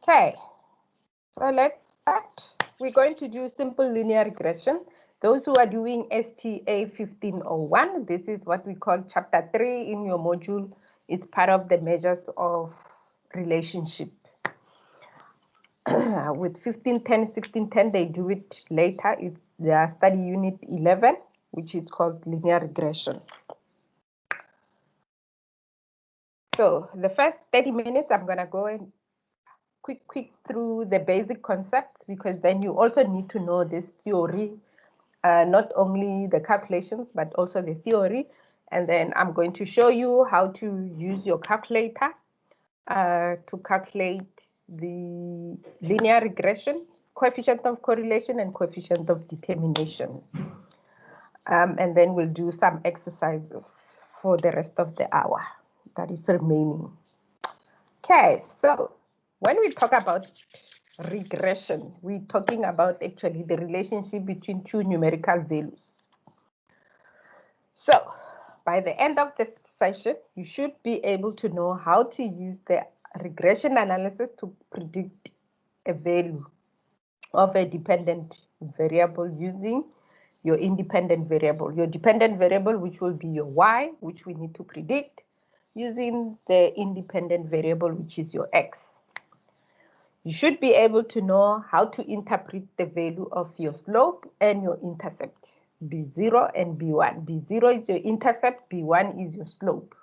Okay, so let's start. We're going to do simple linear regression. Those who are doing STA1501, this is what we call chapter 3 in your module. It's part of the measures of relationship. With 1510, 1610, they do it later. It's their study unit 11, which is called linear regression. So the first 30 minutes, I'm going to go and quick through the basic concepts, because then you also need to know this theory, not only the calculations, but also the theory. And then I'm going to show you how to use your calculator to calculate the linear regression, coefficient of correlation, and coefficient of determination. And then we'll do some exercises for the rest of the hour that is remaining. Okay, so when we talk about regression, we're talking about actually the relationship between two numerical values. So by the end of this session, you should be able to know how to use the regression analysis to predict a value of a dependent variable using your independent variable. Your dependent variable, which will be your y, which we need to predict, using the independent variable, which is your x. You should be able to know how to interpret the value of your slope and your intercept, B0 and B1. B0 is your intercept, B1 is your slope.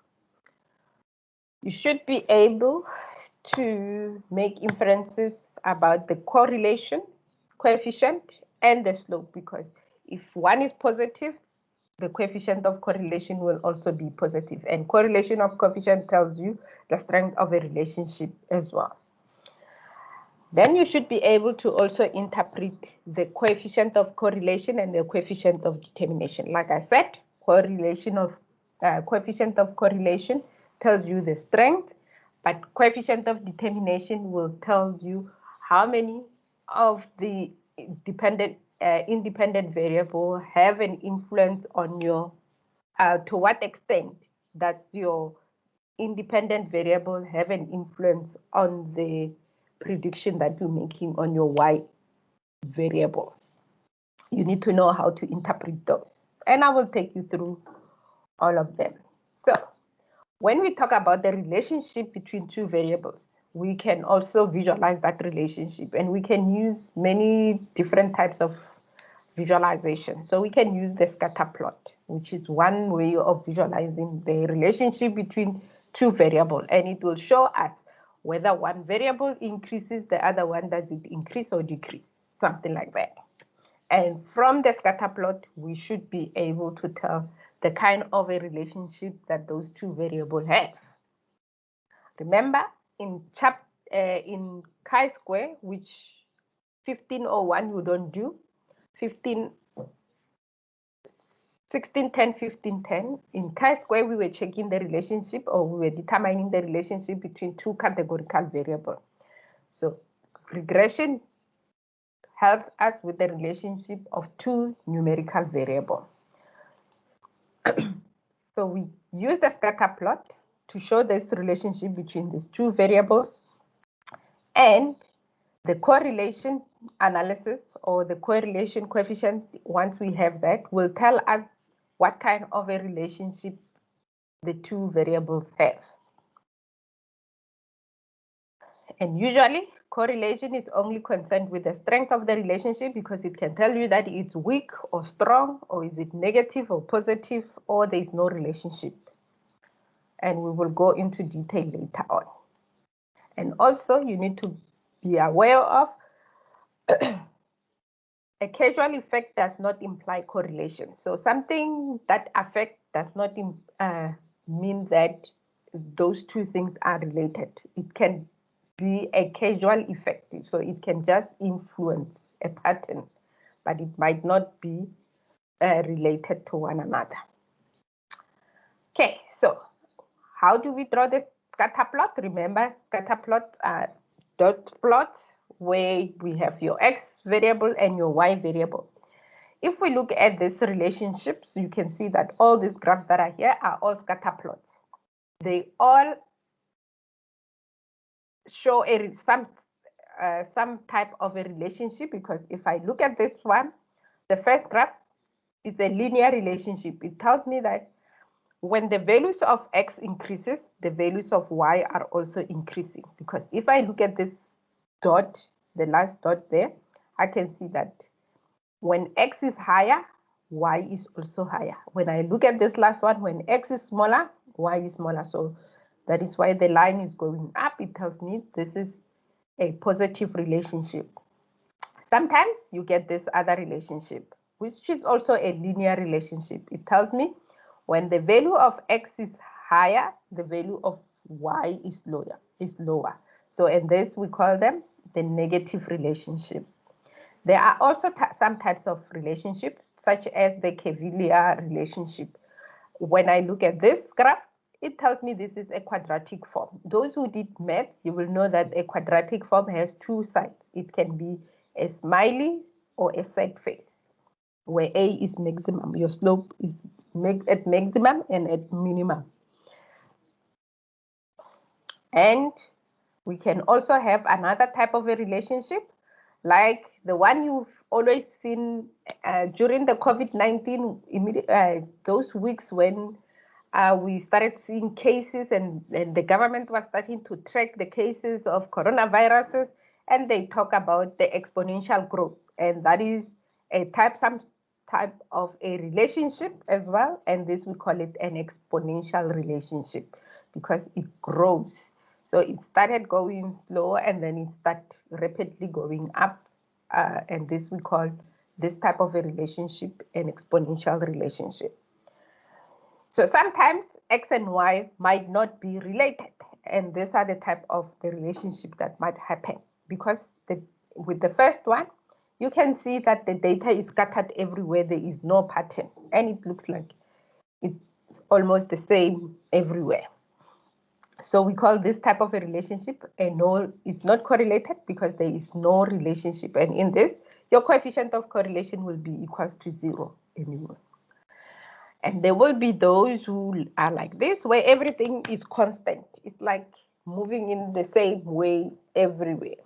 You should be able to make inferences about the correlation, coefficient, and the slope, because if one is positive, the coefficient of correlation will also be positive, and correlation of coefficient tells you the strength of a relationship as well. Then you should be able to also interpret the coefficient of correlation and the coefficient of determination. Like I said, coefficient of correlation tells you the strength, but coefficient of determination will tell you how many of the independent variable have an influence on your, to what extent does your independent variable have an influence on the prediction that you're making on your y variable. You need to know how to interpret those, and I will take you through all of them. So when we talk about the relationship between two variables, we can also visualize that relationship, and we can use many different types of visualization. So we can use the scatter plot, which is one way of visualizing the relationship between two variables, and it will show us whether one variable increases, the other one, does it increase or decrease, something like that. And from the scatter plot, we should be able to tell the kind of a relationship that those two variables have. Remember, in chi-square, which 1501 you don't do, 1610, 1510, in chi-square we were checking the relationship, or we were determining the relationship between two categorical variables. So regression helps us with the relationship of two numerical variables. So we use the scatter plot to show this relationship between these two variables, and the correlation analysis, or the correlation coefficient, once we have that, will tell us what kind of a relationship the two variables have. And usually correlation is only concerned with the strength of the relationship, because it can tell you that it's weak or strong, or is it negative or positive, or there is no relationship. And we will go into detail later on. And also you need to be aware of a causal effect does not imply correlation. So something that affects does not mean that those two things are related. It can be a causal effect. So it can just influence a pattern, but it might not be related to one another. Okay, so how do we draw the scatter plot? Remember, scatter plots are dot plots where we have your x variable and your y variable. If we look at these relationships, you can see that all these graphs that are here are all scatter plots. They all show some some type of a relationship, because if I look at this one, the first graph, it's a linear relationship. It tells me that when the values of x increases, the values of y are also increasing. Because if I look at this dot, the last dot there, I can see that when x is higher, y is also higher. When I look at this last one, when x is smaller, y is smaller. So that is why the line is going up. It tells me this is a positive relationship. Sometimes you get this other relationship, which is also a linear relationship. It tells me when the value of x is higher, the value of y is lower. So in this, we call them the negative relationship. There are also some types of relationship, such as the Cavalier relationship. When I look at this graph, it tells me this is a quadratic form. Those who did maths, you will know that a quadratic form has two sides. It can be a smiley or a sad face, where A is maximum. Your slope is at maximum and at minimum. And we can also have another type of a relationship, like the one you've always seen during the COVID-19, those weeks when we started seeing cases and the government was starting to track the cases of coronaviruses, and they talk about the exponential growth. And that is some type of a relationship as well. And this, we call it an exponential relationship because it grows. So it started going slow and then it started rapidly going up. And this, we call this type of a relationship an exponential relationship. So sometimes X and Y might not be related. And these are the type of the relationship that might happen. Because with the first one, you can see that the data is scattered everywhere. There is no pattern. And it looks like it's almost the same everywhere. So we call this type of a relationship it's not correlated because there is no relationship. And in this, your coefficient of correlation will be equals to 0 anyway. And there will be those who are like this, where everything is constant. It's like moving in the same way everywhere.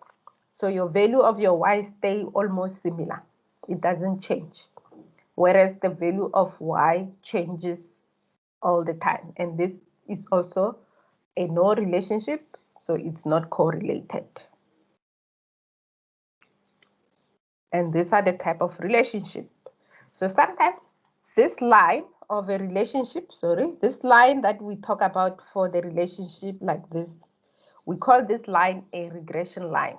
So your value of your y stay almost similar. It doesn't change. Whereas the value of y changes all the time. And this is also a no relationship, so it's not correlated. And these are the type of relationship. So sometimes this line of a relationship, this line that we talk about for the relationship like this, we call this line a regression line.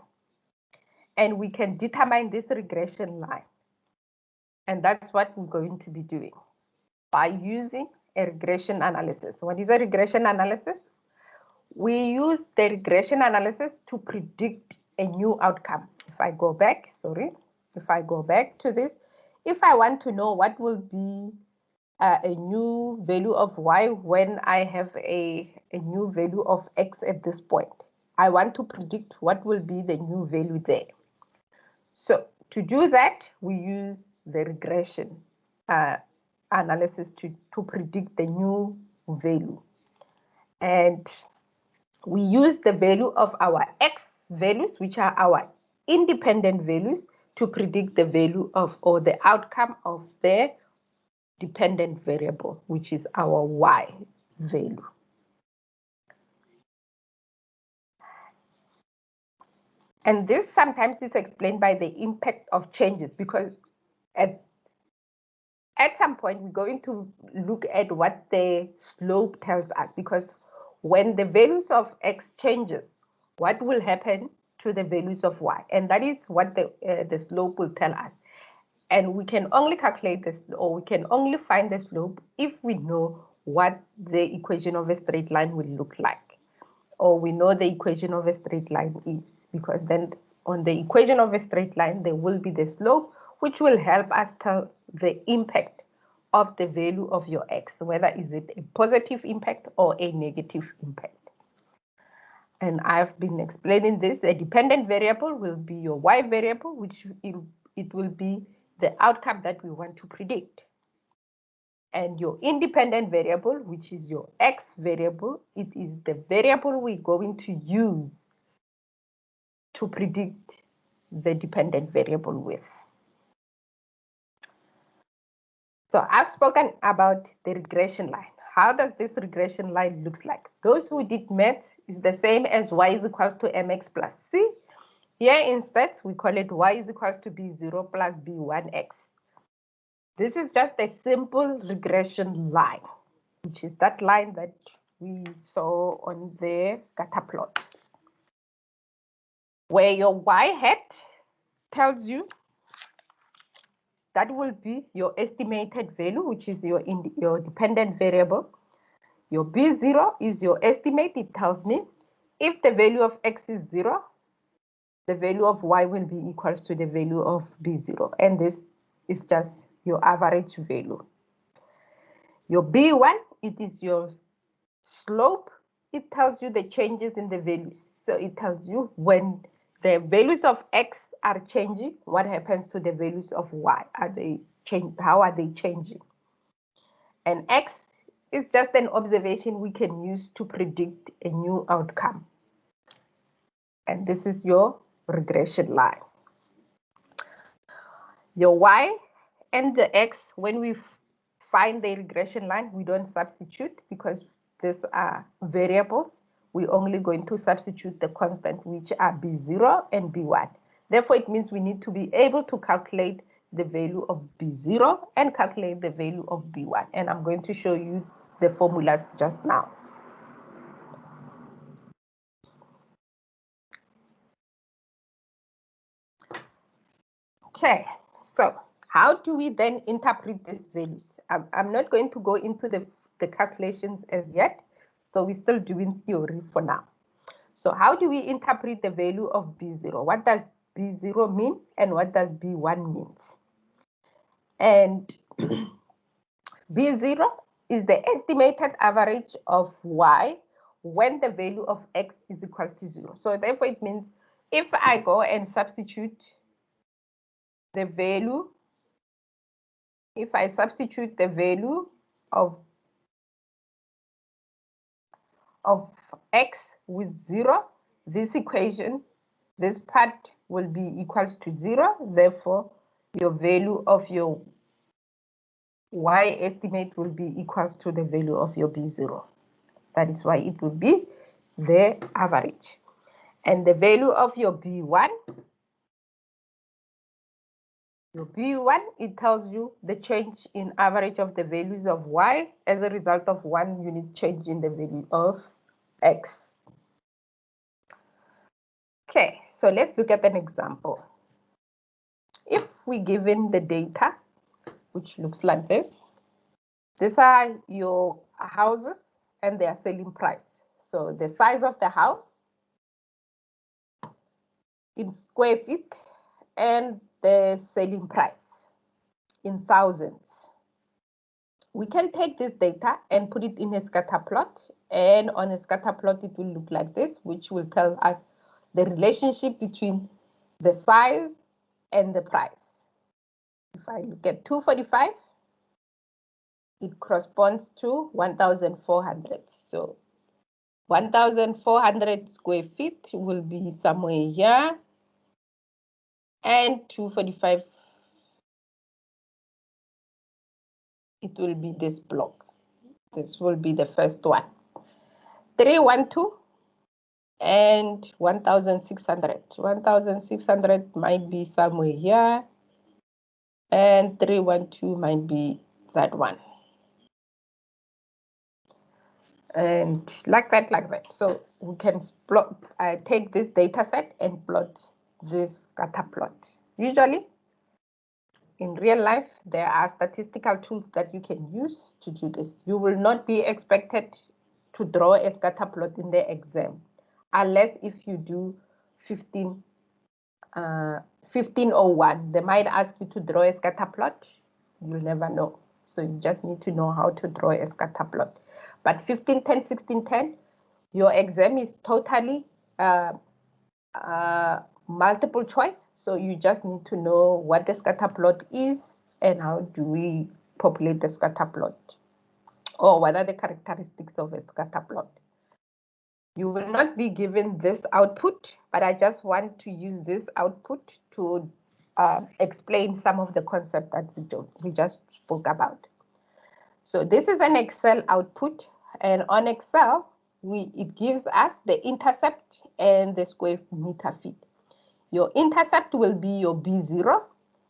And we can determine this regression line. And that's what we're going to be doing by using a regression analysis. What is a regression analysis? We use the regression analysis to predict a new outcome. If I go back to this, if I want to know what will be a new value of y when I have a new value of x at this point, I want to predict what will be the new value there. So to do that, we use the regression analysis to predict the new value. And we use the value of our x values, which are our independent values, to predict the value of or the outcome of the dependent variable, which is our y value. And this sometimes is explained by the impact of changes, because at some point we're going to look at what the slope tells us, because when the values of x changes, what will happen to the values of y? And that is what the slope will tell us. And we can only calculate this, or we can only find the slope if we know what the equation of a straight line will look like, or we know the equation of a straight line is, because then on the equation of a straight line, there will be the slope, which will help us tell the impact of the value of your x, whether is it a positive impact or a negative impact. And I've been explaining this. A dependent variable will be your y variable, which it will be the outcome that we want to predict. And your independent variable, which is your x variable, it is the variable we're going to use to predict the dependent variable with. So I've spoken about the regression line. How does this regression line look like? Those who did math is the same as y is equals to mx plus c. Here instead, we call it y is equals to b0 plus b1x. This is just a simple regression line, which is that line that we saw on the scatter plot, where your y hat tells you that will be your estimated value, which is your dependent variable. Your b0 is your estimate. It tells me if the value of x is 0, the value of y will be equals to the value of b0. And this is just your average value. Your b1, it is your slope. It tells you the changes in the values. So it tells you when the values of x are changing, what happens to the values of y? How are they changing? And x is just an observation we can use to predict a new outcome. And this is your regression line. Your y and the x, when we find the regression line, we don't substitute because these are variables. We're only going to substitute the constant, which are b0 and b1. Therefore, it means we need to be able to calculate the value of b0 and calculate the value of b1. And I'm going to show you the formulas just now. Okay, so how do we then interpret these values? I'm not going to go into the calculations as yet, so we're still doing theory for now. So how do we interpret the value of B0? What does B0 mean and what does B1 mean? And B0 is the estimated average of Y when the value of X is equal to 0. So therefore it means if I go and substitute the value, if I substitute the value of X with 0, this equation, this part will be equals to 0. Therefore, your value of your Y estimate will be equals to the value of your B0. That is why it will be the average. And the value of your B1, it tells you the change in average of the values of Y as a result of 1 unit change in the value of X. Okay, so let's look at an example. If we given the data, which looks like this, these are your houses and their selling price. So the size of the house in square feet and the selling price in thousands. We can take this data and put it in a scatter plot, and on a scatter plot it will look like this, which will tell us the relationship between the size and the price. If I look at 245, it corresponds to 1,400. So 1,400 square feet will be somewhere here, and 245, it will be this block. This will be the first one. 312 and 1,600. 1,600 might be somewhere here, and 312 might be that one. And like that. So we can plot, take this data set and plot this scatter plot. Usually, in real life, there are statistical tools that you can use to do this. You will not be expected to draw a scatter plot in the exam, unless if you do 1501. They might ask you to draw a scatter plot. You'll never know. So you just need to know how to draw a scatter plot. But 1510, 1610, your exam is totally multiple choice. So you just need to know what the scatter plot is and how do we populate the scatter plot, or what are the characteristics of a scatter plot. You will not be given this output, but I just want to use this output to explain some of the concepts that we just spoke about. So this is an Excel output, and on Excel, it gives us the intercept and the square meter feet. Your intercept will be your B0,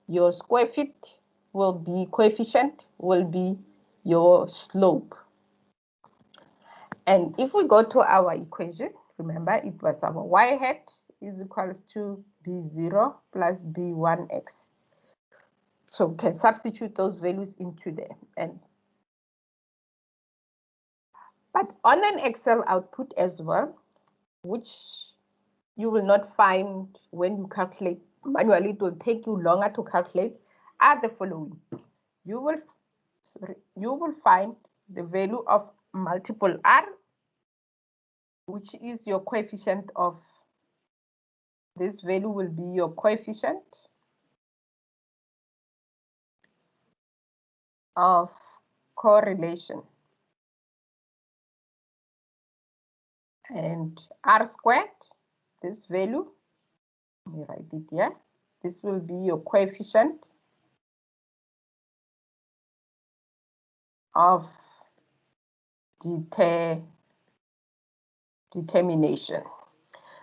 your square feet will be coefficient, will be your slope. And if we go to our equation, remember it was our y hat is equals to B0 plus B1x. So we can substitute those values into there. But on an Excel output as well, which you will not find when you calculate manually, it will take you longer to calculate, are the following. You will find the value of multiple R, which is your coefficient of, this value will be your coefficient of correlation. And R squared, this value, let me write it here, this will be your coefficient of determination.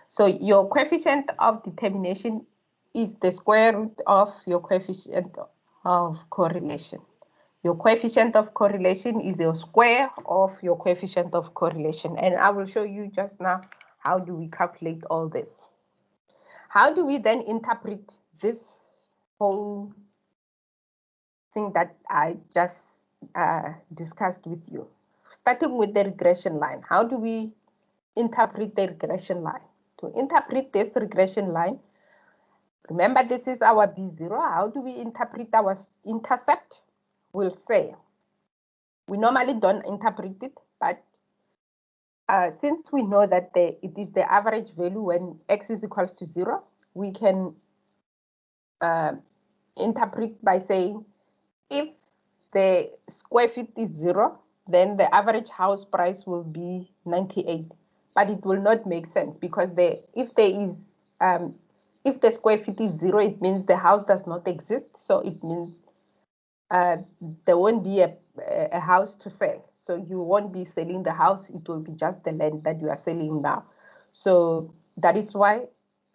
So your coefficient of determination is the square root of your coefficient of correlation. Your coefficient of correlation is your square of your coefficient of correlation. And I will show you just now how do we calculate all this. How do we then interpret this whole thing that I just discussed with you? Starting with the regression line, how do we interpret the regression line? To interpret this regression line, remember this is our B0. How do we interpret our intercept? We'll say, we normally don't interpret it, but since we know that it is the average value when x is equals to 0, we can interpret by saying if the square feet is 0, then the average house price will be 98. But it will not make sense because if the square feet is 0, it means the house does not exist. So it means there won't be a house to sell. So you won't be selling the house. It will be just the land that you are selling now. So that is why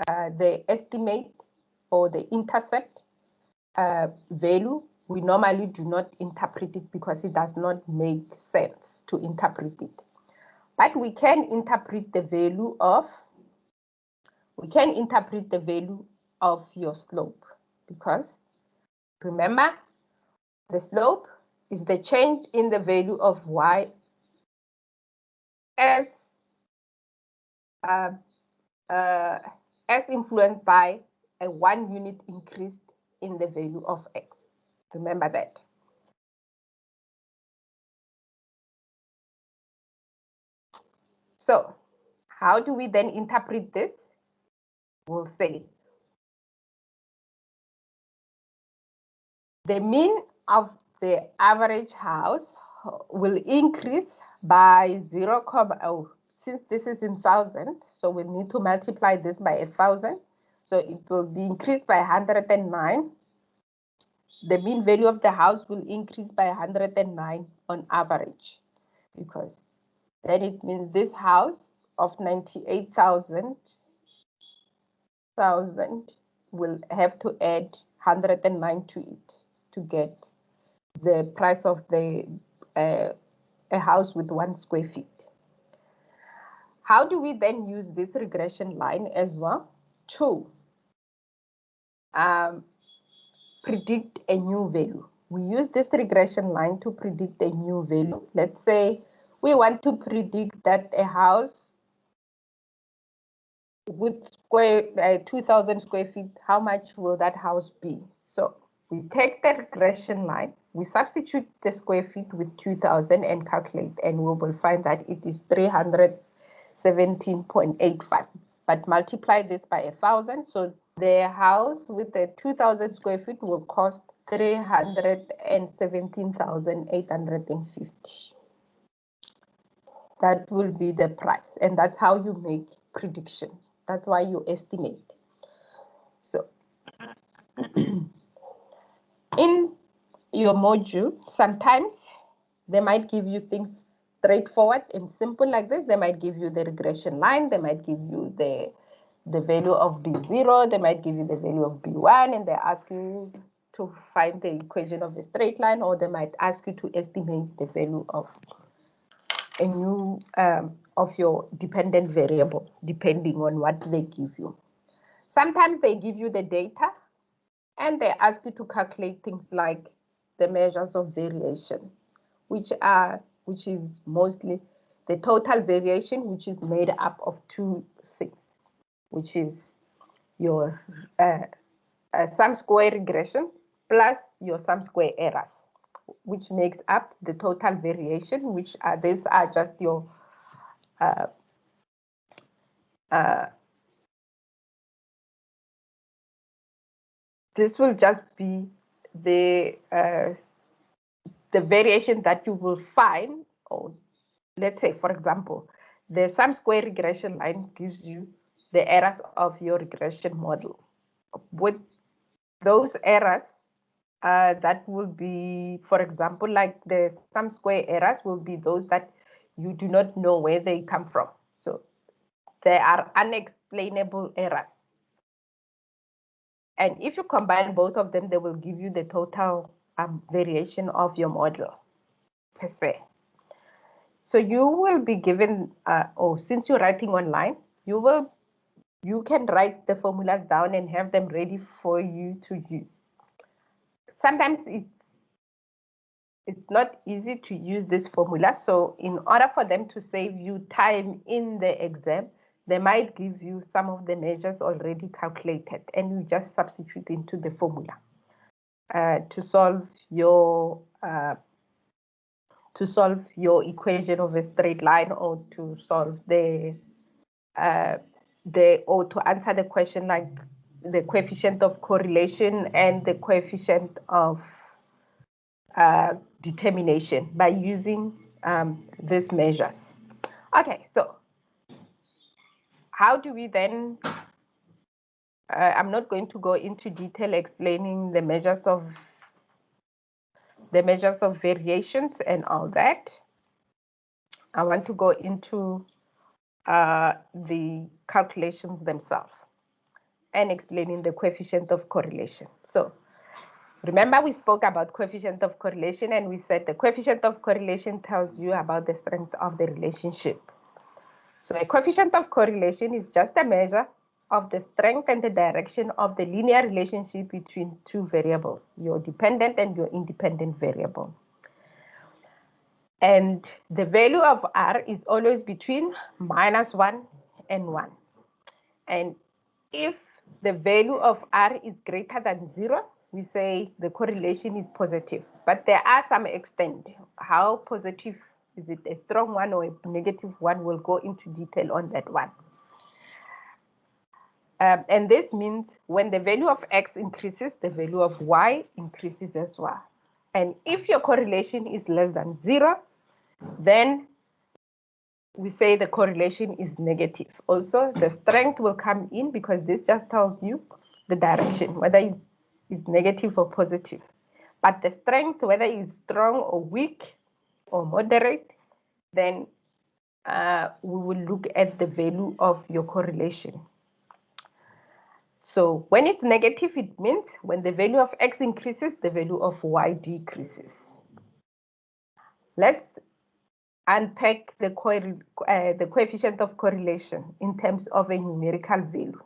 the estimate or the intercept value, we normally do not interpret it because it does not make sense to interpret it. But we can interpret the value of your slope, because remember, the slope is the change in the value of y as influenced by a 1 unit increase in the value of x. Remember that. So how do we then interpret this? We'll say the mean of the average house will increase by 0, since this is in 1,000, so we need to multiply this by 1,000. So it will be increased by 109. The mean value of the house will increase by 109 on average, because then it means this house of 98,000 will have to add 109 to it to get the price of a house with 1 square feet. How do we then use this regression line as well to predict a new value? We use this regression line to predict a new value. Let's say we want to predict that a house with 2,000 square feet, how much will that house be? So we take the regression line, we substitute the square feet with 2,000 and calculate, and we will find that it is 317.85. But multiply this by 1,000, so the house with the 2,000 square feet will cost 317,850. That will be the price, and that's how you make prediction. That's why you estimate. So in your module, sometimes they might give you things straightforward and simple like this. They might give you the regression line. They might give you the value of B0. They might give you the value of B1, and they ask you to find the equation of a straight line, or they might ask you to estimate the value of a new of your dependent variable, depending on what they give you. Sometimes they give you the data, and they ask you to calculate things like the measures of variation, which is mostly the total variation, which is made up of two things, which is your sum square regression plus your sum square errors, which makes up the total variation, which these are just your this will just be the variation that you will find, or let's say, for example, the sum square regression line gives you the errors of your regression model. With those errors, that will be, for example, like the sum square errors will be those that you do not know where they come from. So they are unexplainable errors. And if you combine both of them, they will give you the total variation of your model per se. So you will be given, or since you're writing online, you can write the formulas down and have them ready for you to use. Sometimes it's not easy to use this formula. So in order for them to save you time in the exam, they might give you some of the measures already calculated, and you just substitute into the formula to solve your equation of a straight line, or to solve or to answer the question like the coefficient of correlation and the coefficient of determination by using these measures. Okay, so how do we then, I'm not going to go into detail explaining the measures of variations and all that. I want to go into the calculations themselves and explaining the coefficient of correlation. So remember, we spoke about coefficient of correlation, and we said the coefficient of correlation tells you about the strength of the relationship. So a coefficient of correlation is just a measure of the strength and the direction of the linear relationship between two variables, your dependent and your independent variable. And the value of R is always between -1 and 1. And if the value of R is greater than 0, we say the correlation is positive. But there are some extent. How positive, is it a strong one or a negative one? We'll go into detail on that one. And this means when the value of X increases, the value of Y increases as well. And if your correlation is less than 0, then we say the correlation is negative. Also, the strength will come in because this just tells you the direction, whether it's negative or positive. But the strength, whether it's strong or weak or moderate, then we will look at the value of your correlation. So when it's negative, it means when the value of X increases, the value of Y decreases. Let's unpack the coefficient of correlation in terms of a numerical value.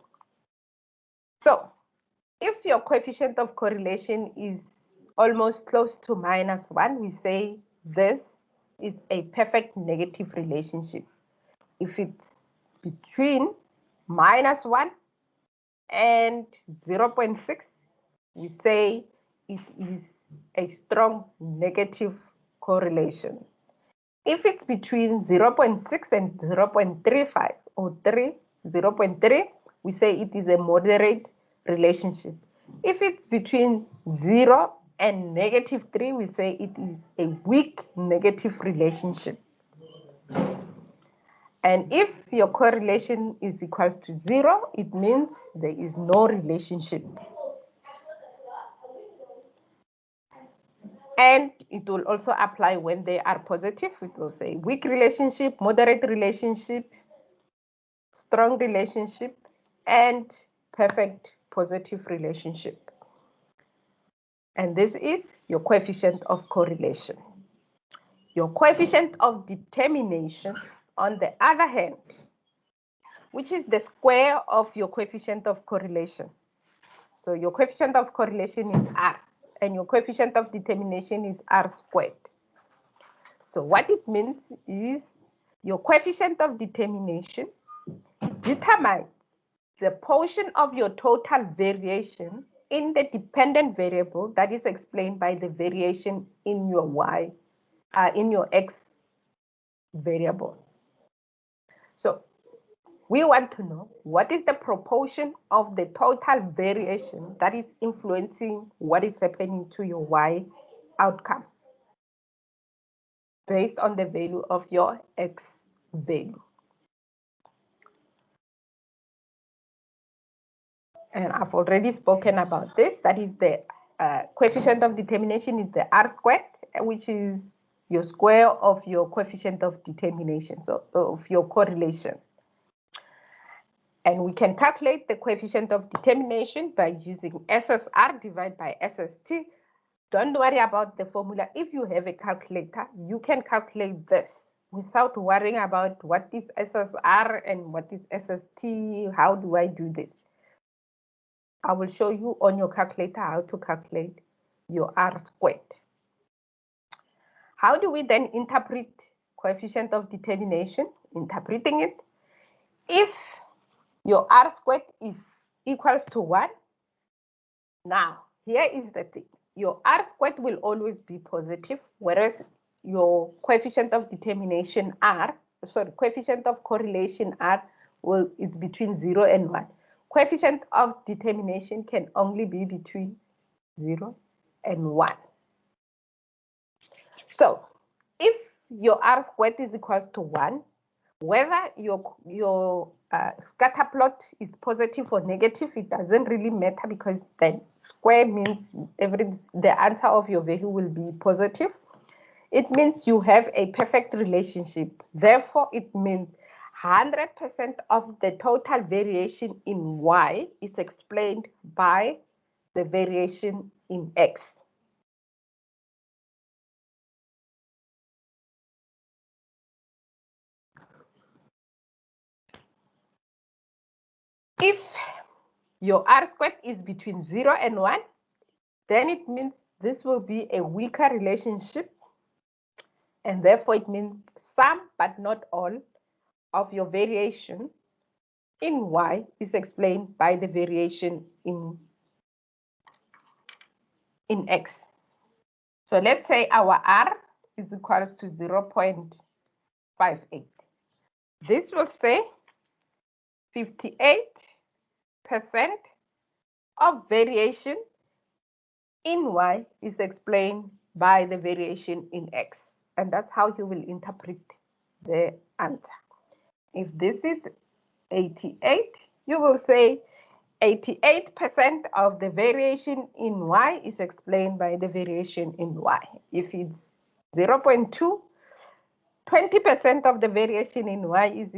So if your coefficient of correlation is almost close to -1, we say this is a perfect negative relationship. If it's between -1 and 0.6, we say it is a strong negative correlation. If it's between 0.6 and 0.35 or 0.3, we say it is a moderate relationship. If it's between 0 and -3, we say it is a weak negative relationship. And if your correlation is equals to 0, it means there is no relationship. And it will also apply when they are positive. It will say weak relationship, moderate relationship, strong relationship, and perfect positive relationship. And this is your coefficient of correlation. Your coefficient of determination, on the other hand, which is the square of your coefficient of correlation. So your coefficient of correlation is R, and your coefficient of determination is R squared. So what it means is your coefficient of determination determines the portion of your total variation in the dependent variable that is explained by the variation in your in your X variable. So we want to know what is the proportion of the total variation that is influencing what is happening to your Y outcome based on the value of your X value. And I've already spoken about this. That is the coefficient of determination is the R squared, which is your square of your coefficient of determination, so of your correlation. And we can calculate the coefficient of determination by using SSR divided by SST. Don't worry about the formula. If you have a calculator, you can calculate this without worrying about what is SSR and what is SST. How do I do this? I will show you on your calculator how to calculate your R squared. How do we then interpret coefficient of determination? Interpreting it, if your R squared is equals to 1, now here is the thing. Your R squared will always be positive, whereas your coefficient of determination coefficient of correlation R is between 0 and 1. Coefficient of determination can only be between 0 and 1. So if your R squared is equals to 1, whether your scatter plot is positive or negative, it doesn't really matter, because then square means the answer of your value will be positive. It means you have a perfect relationship. Therefore, it means 100% of the total variation in Y is explained by the variation in X. If your R squared is between 0 and 1, then it means this will be a weaker relationship, and therefore it means some but not all of your variation in Y is explained by the variation in X. So let's say our R is equals to 0.58. This will say 58% of variation in Y is explained by the variation in X. And that's how you will interpret the answer. If this is 88, you will say 88% of the variation in Y is explained by the variation in Y. If it's 0.2, 20% of the variation in Y is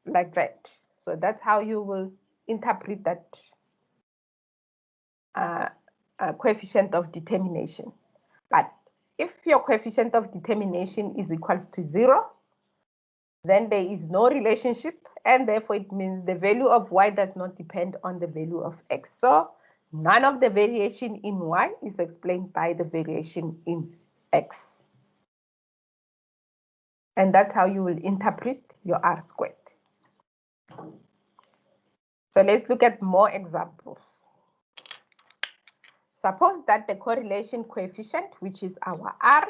like that. So that's how you will interpret that coefficient of determination. But if your coefficient of determination is equals to 0, then there is no relationship, and therefore it means the value of Y does not depend on the value of X. So none of the variation in Y is explained by the variation in X. And that's how you will interpret your R squared. So let's look at more examples. Suppose that the correlation coefficient, which is our R,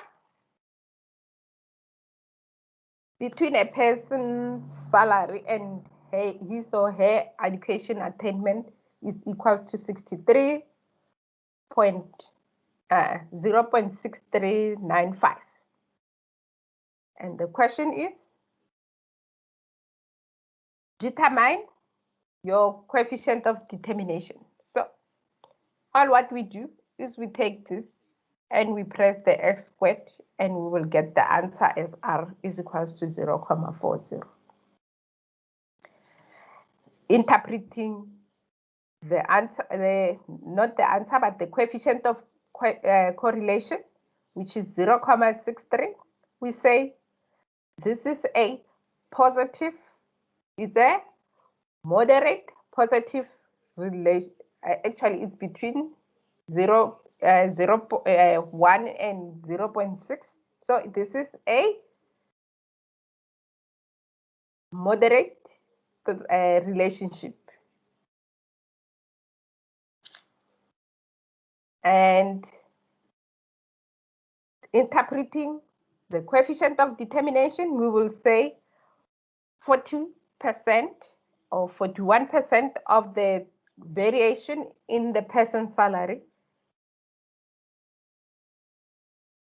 between a person's salary and his or her education attainment is equals to 0.6395. And the question is, determine your coefficient of determination. So all what we do is we take this and we press the x squared, and we will get the answer as r is equals to 0.40. Interpreting the answer, not the answer, but the coefficient of correlation, which is 0.63, we say this is a positive, is a moderate positive relation. Actually, it's between 1 and 0.6. So this is a moderate relationship. And interpreting the coefficient of determination, we will say 40% or 41% of the variation in the person's salary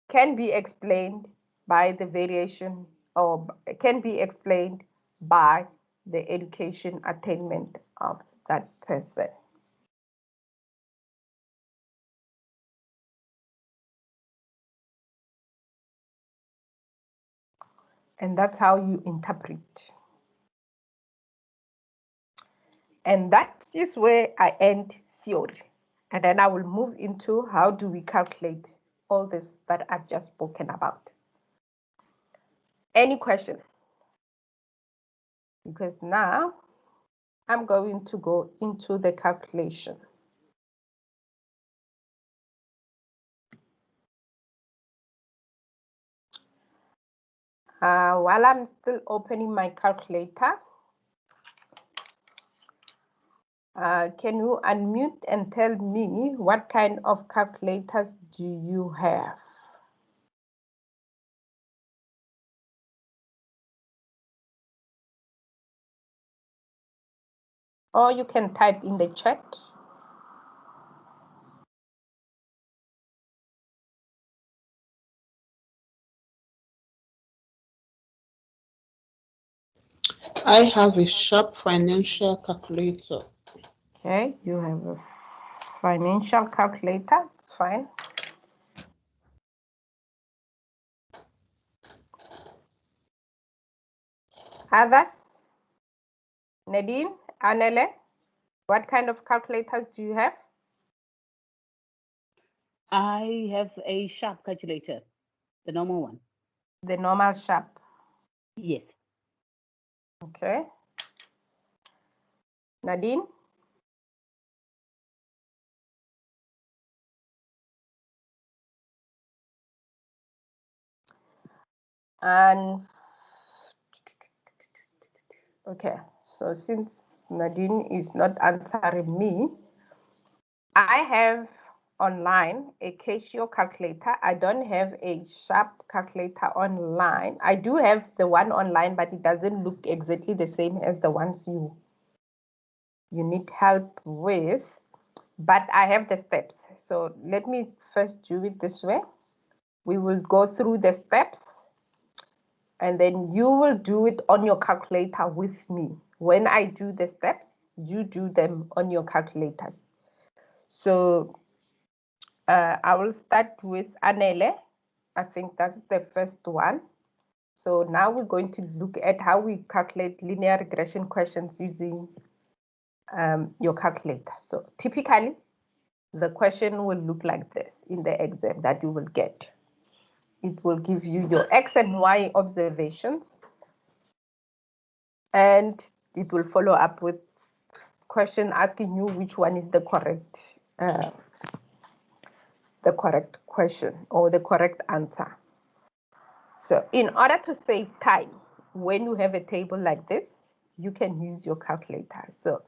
can be explained by the variation, or can be explained by the education attainment of that person. And that's how you interpret. And that is where I end theory. And then I will move into how do we calculate all this that I've just spoken about. Any question? Because now I'm going to go into the calculation. While I'm still opening my calculator, can you unmute and tell me what kind of calculators do you have? Or you can type in the chat. I have a Sharp financial calculator. Okay, you have a financial calculator, it's fine. Others? Nadine, Anele, what kind of calculators do you have? I have a Sharp calculator, the normal one. The normal Sharp. Yes. Okay. Nadine? And okay, so since Nadine is not answering me, I have online a Casio calculator. I don't have a Sharp calculator online. I do have the one online, but it doesn't look exactly the same as the ones you need help with. But I have the steps. So let me first do it this way. We will go through the steps, and then you will do it on your calculator with me. When I do the steps, you do them on your calculators. So I will start with Anele. I think that's the first one. So now we're going to look at how we calculate linear regression questions using your calculator. So typically, the question will look like this in the exam that you will get. It will give you your X and Y observations, and it will follow up with question asking you which one is the correct question or the correct answer. So in order to save time, when you have a table like this, you can use your calculator. So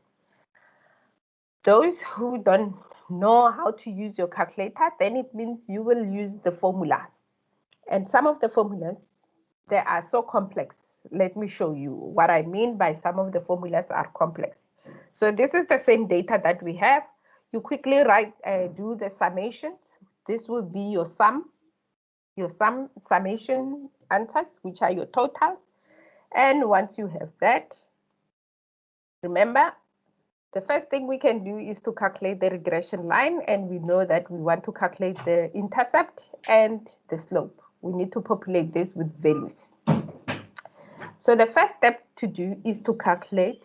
those who don't know how to use your calculator, then it means you will use the formulas. And some of the formulas, they are so complex. Let me show you what I mean by some of the formulas are complex. So this is the same data that we have. You quickly do the summations. This will be your summation answers, which are your totals. And once you have that, Remember, the first thing we can do is to calculate the regression line, and we know that we want to calculate the intercept and the slope. We need to populate this with values. So the first step to do is to calculate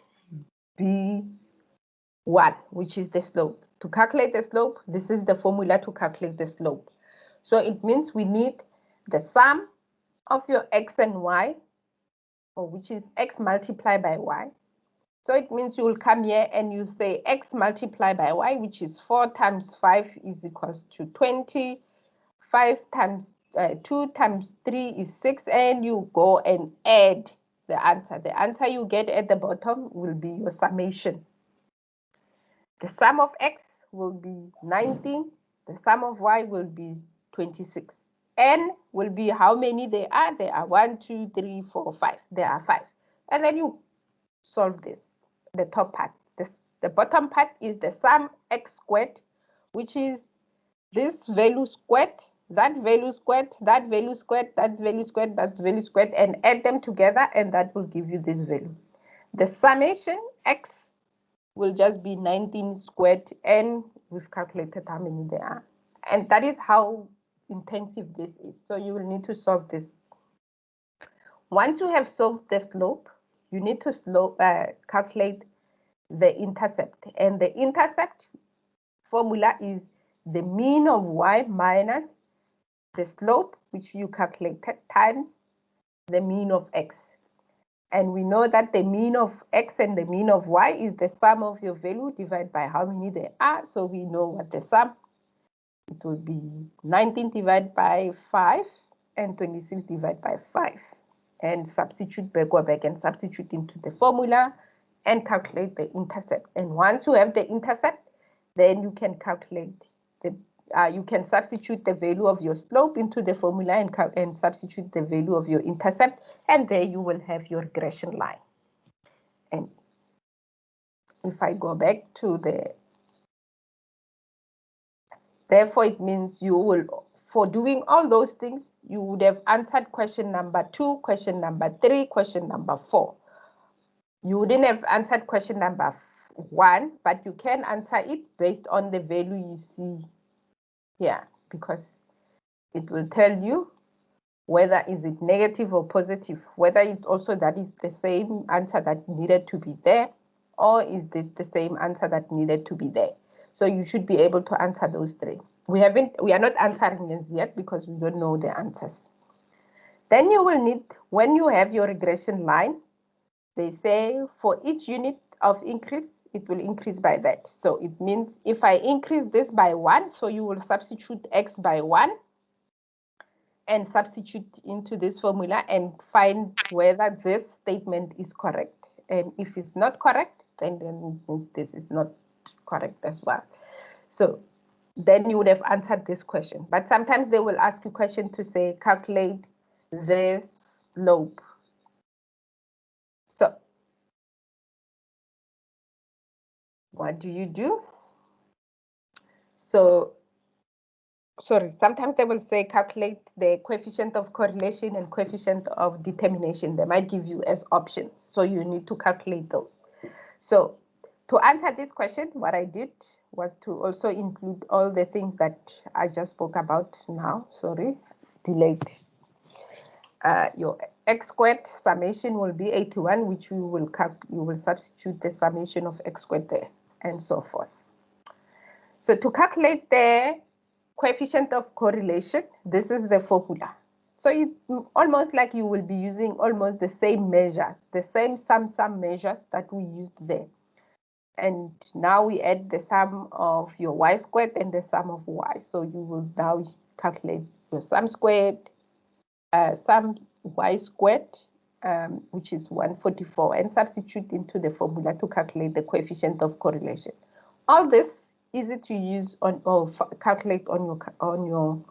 B1, which is the slope. To calculate the slope, this is the formula to calculate the slope. So it means we need the sum of your x and y, or which is x multiplied by y. So it means you will come here and you say x multiplied by y, which is 4 times 5 is equals to 20. 5 times 2 times 3 is 6, and you go and add the answer. The answer you get at the bottom will be your summation. The sum of x will be 19. The sum of y will be 26. N will be how many there are. There are 1, 2, 3, 4, 5. There are 5. And then you solve this. The top part. The bottom part is the sum x squared, which is this value squared, that value squared, that value squared, that value squared, that value squared, and add them together, and that will give you this value. The summation x will just be 19 squared, and we've calculated how many there are. And that is how intensive this is. So you will need to solve this. Once you have solved the slope, you need to calculate the intercept. And the intercept formula is the mean of y minus the slope, which you calculated, times the mean of x. And we know that the mean of x and the mean of y is the sum of your value divided by how many there are. So we know what the sum. It will be 19 divided by 5 and 26 divided by 5. And substitute back, go back and substitute into the formula and calculate the intercept. And once you have the intercept, then you can calculate the you can substitute the value of your slope into the formula and substitute the value of your intercept, and there you will have your regression line. And if I go back to therefore it means you will, for doing all those things, you would have answered question number 2, question number 3, question number 4. You wouldn't have answered question number 1, but you can answer it based on the value you see here, because it will tell you whether is it negative or positive, whether it's also that is the same answer that needed to be there, or is this the same answer that needed to be there. So you should be able to answer those 3. We are not answering this yet because we don't know the answers. Then you will need, when you have your regression line, they say for each unit of increase, it will increase by that. So it means if I increase this by 1, so you will substitute x by 1 and substitute into this formula and find whether this statement is correct. And if it's not correct, then it means this is not correct as well. So then you would have answered this question. But sometimes they will ask you a question to say, calculate this slope. So what do you do? So, sorry, sometimes they will say calculate the coefficient of correlation and coefficient of determination. They might give you as options. So you need to calculate those. So to answer this question, what I did was to also include all the things that I just spoke about now. Sorry, delayed. Your x squared summation will be 81, which you will substitute the summation of x squared there, and so forth. So to calculate the coefficient of correlation, this is the formula. So it's almost like you will be using almost the same measures, the same sum measures that we used there. And now we add the sum of your y squared and the sum of y. So you will now calculate your sum squared, sum y squared, which is 144, and substitute into the formula to calculate the coefficient of correlation. All this easy to use on or calculate on your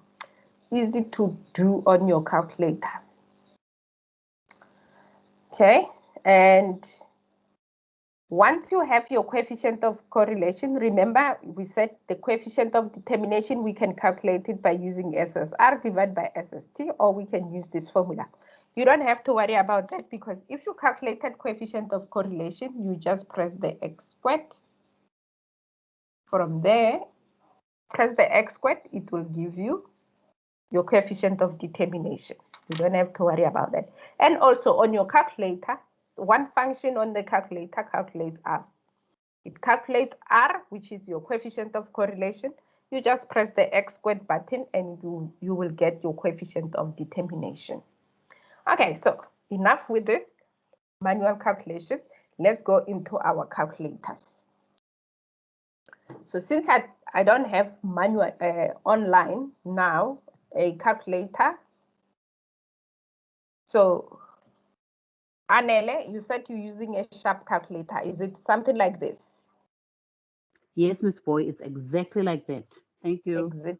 easy to do on your calculator. Okay, and once you have your coefficient of correlation, remember we said the coefficient of determination, we can calculate it by using SSR divided by SST, or we can use this formula. You don't have to worry about that, because if you calculated coefficient of correlation, you just press the x squared. From there, press the x squared, it will give you your coefficient of determination. You don't have to worry about that. And also on your calculator, one function on the calculator calculates R. It calculates R, which is your coefficient of correlation. You just press the x squared button and you will get your coefficient of determination. Okay, so enough with this manual calculation. Let's go into our calculators. So since I don't have manual online now, a calculator. So Anele, you said you're using a sharp calculator. Is it something like this? Yes, Miss Boy, it's exactly like that. Thank you. Exactly.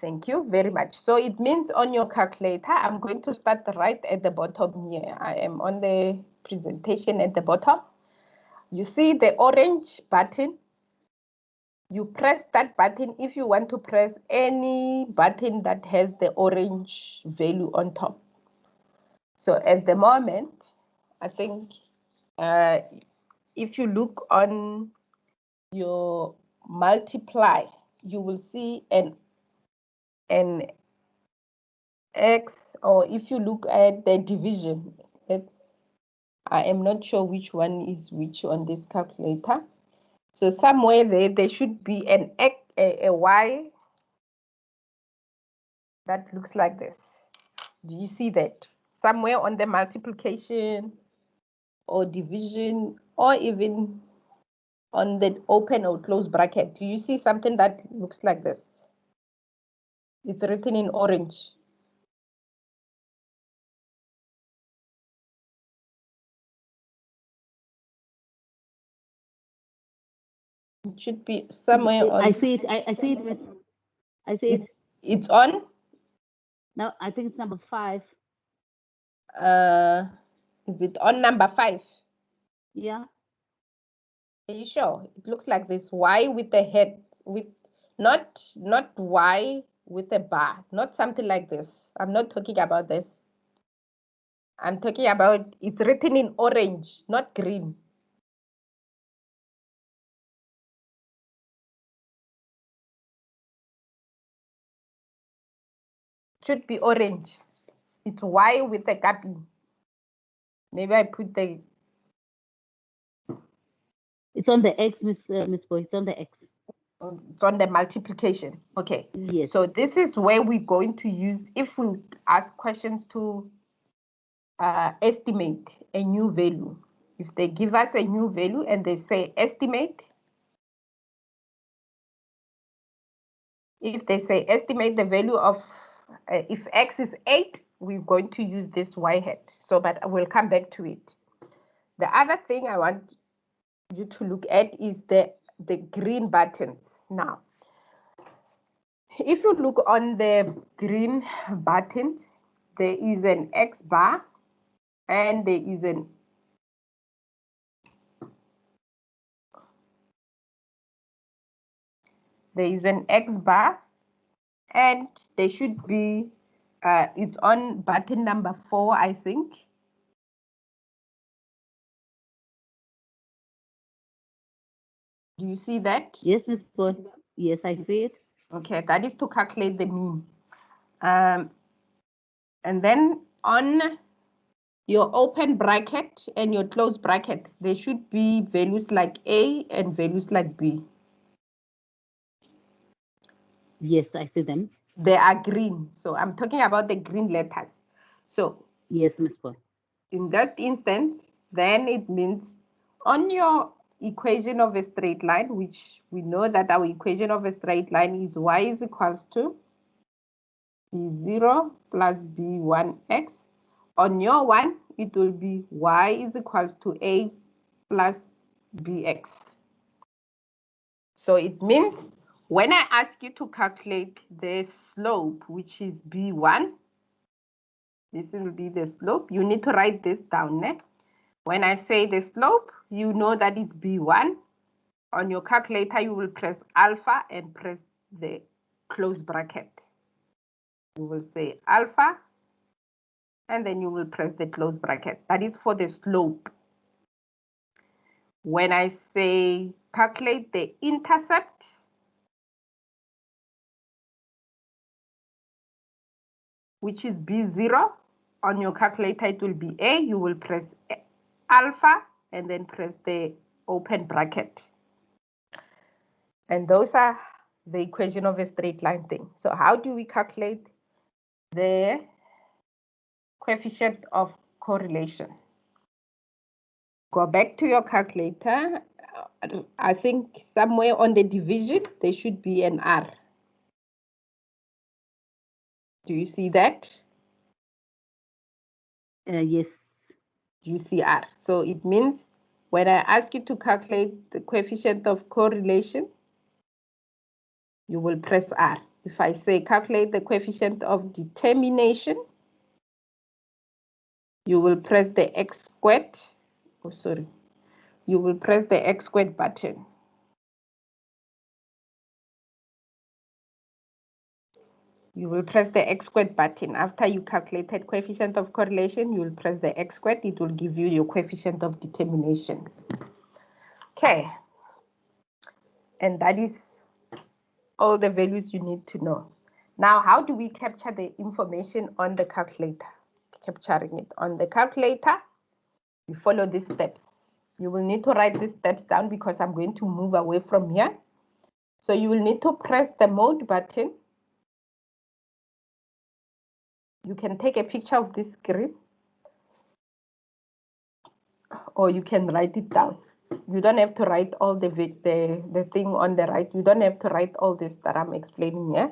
Thank you very much. So it means on your calculator, I'm going to start right at the bottom here. I am on the presentation at the bottom. You see the orange button. You press that button if you want to press any button that has the orange value on top. So at the moment, I think if you look on your multiply, you will see an X, or if you look at the division, I am not sure which one is which on this calculator. So somewhere there should be an X, a Y that looks like this. Do you see that? Somewhere on the multiplication or division, or even on the open or close bracket, do you see something that looks like this? It's written in orange. It should be somewhere on. I see it. I see it, Miss. I see it. It's on. Now I think it's number 5. Is it on number 5? Yeah. Are you sure? It looks like this Y with the head, with not Y with a bar, not something like this. I'm not talking about this. I'm talking about it's written in orange, not green. Should be orange. It's Y with a copy. Maybe I put the. It's on the X, Miss Boy. It's on the X. It's on the multiplication. Okay. Yes. So this is where we're going to use, if we ask questions to estimate a new value. If they give us a new value and they say estimate, if they say estimate the value of, if X is 8, we're going to use this Y hat. So, but I will come back to it. The other thing I want you to look at is the green buttons. Now, if you look on the green buttons, there is an X bar and there is an X bar, and there should be it's on button number 4, I think. Do you see that? Yes, Miss Boy. Yes, I see it. Okay, that is to calculate the mean. And then on your open bracket and your close bracket, there should be values like A and values like B. Yes, I see them. They are green. So I'm talking about the green letters. So yes, Miss Boy. In that instance, then it means on your equation of a straight line, which we know that our equation of a straight line is y is equals to b0 plus b1x. On your one, it will be y is equals to a plus bx. So it means when I ask you to calculate the slope, which is b1, this will be the slope. You need to write this down. When I say the slope, you know that it's b1. On your calculator, you will press alpha and press the close bracket. You will say alpha and then you will press the close bracket. That is for the slope. When I say calculate the intercept, which is B0, on your calculator it will be A, you will press alpha and then press the open bracket. And those are the equation of a straight line thing. So how do we calculate the coefficient of correlation? Go back to your calculator. I think somewhere on the division, there should be an R. Do you see that? Yes. Do you see R? So it means when I ask you to calculate the coefficient of correlation, you will press R. If I say calculate the coefficient of determination, you will press the X squared. Oh, sorry. You will press the X squared button. You will press the X squared button. After you calculated coefficient of correlation, you will press the X squared. It will give you your coefficient of determination. Okay. And that is all the values you need to know. Now, how do we capture the information on the calculator? Capturing it on the calculator, you follow these steps. You will need to write these steps down because I'm going to move away from here. So you will need to press the mode button. You can take a picture of this screen, or you can write it down. You don't have to write all the thing on the right. You don't have to write all this that I'm explaining here.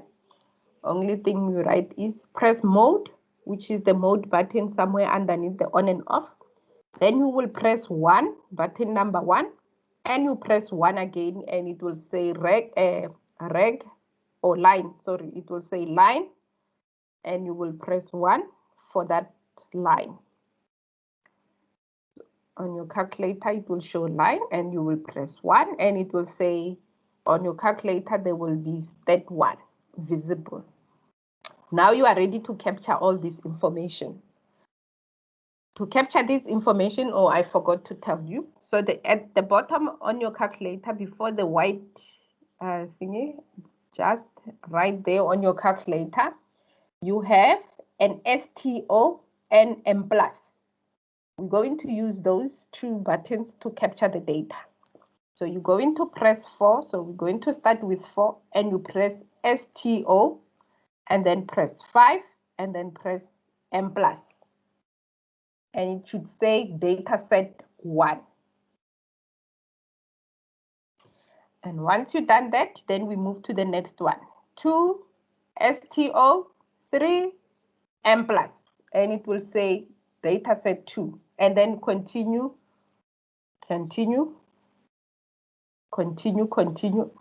Only thing you write is press mode, which is the mode button somewhere underneath the on and off. Then you will press 1, button number 1, and you press 1 again, and it will say reg or line. Sorry, it will say line, and you will press 1 for that line. On your calculator, it will show line, and you will press 1, and it will say on your calculator there will be stat 1 visible. Now you are ready to capture all this information. To capture this information, I forgot to tell you. So at the bottom on your calculator, before the white thingy, just right there on your calculator, you have an STO and M+. We're going to use those two buttons to capture the data. So you're going to press 4. So we're going to start with 4, and you press STO, and then press 5, and then press M+. And it should say dataset 1. And once you've done that, then we move to the next one. 2, STO, 3, M+. And it will say dataset 2. And then continue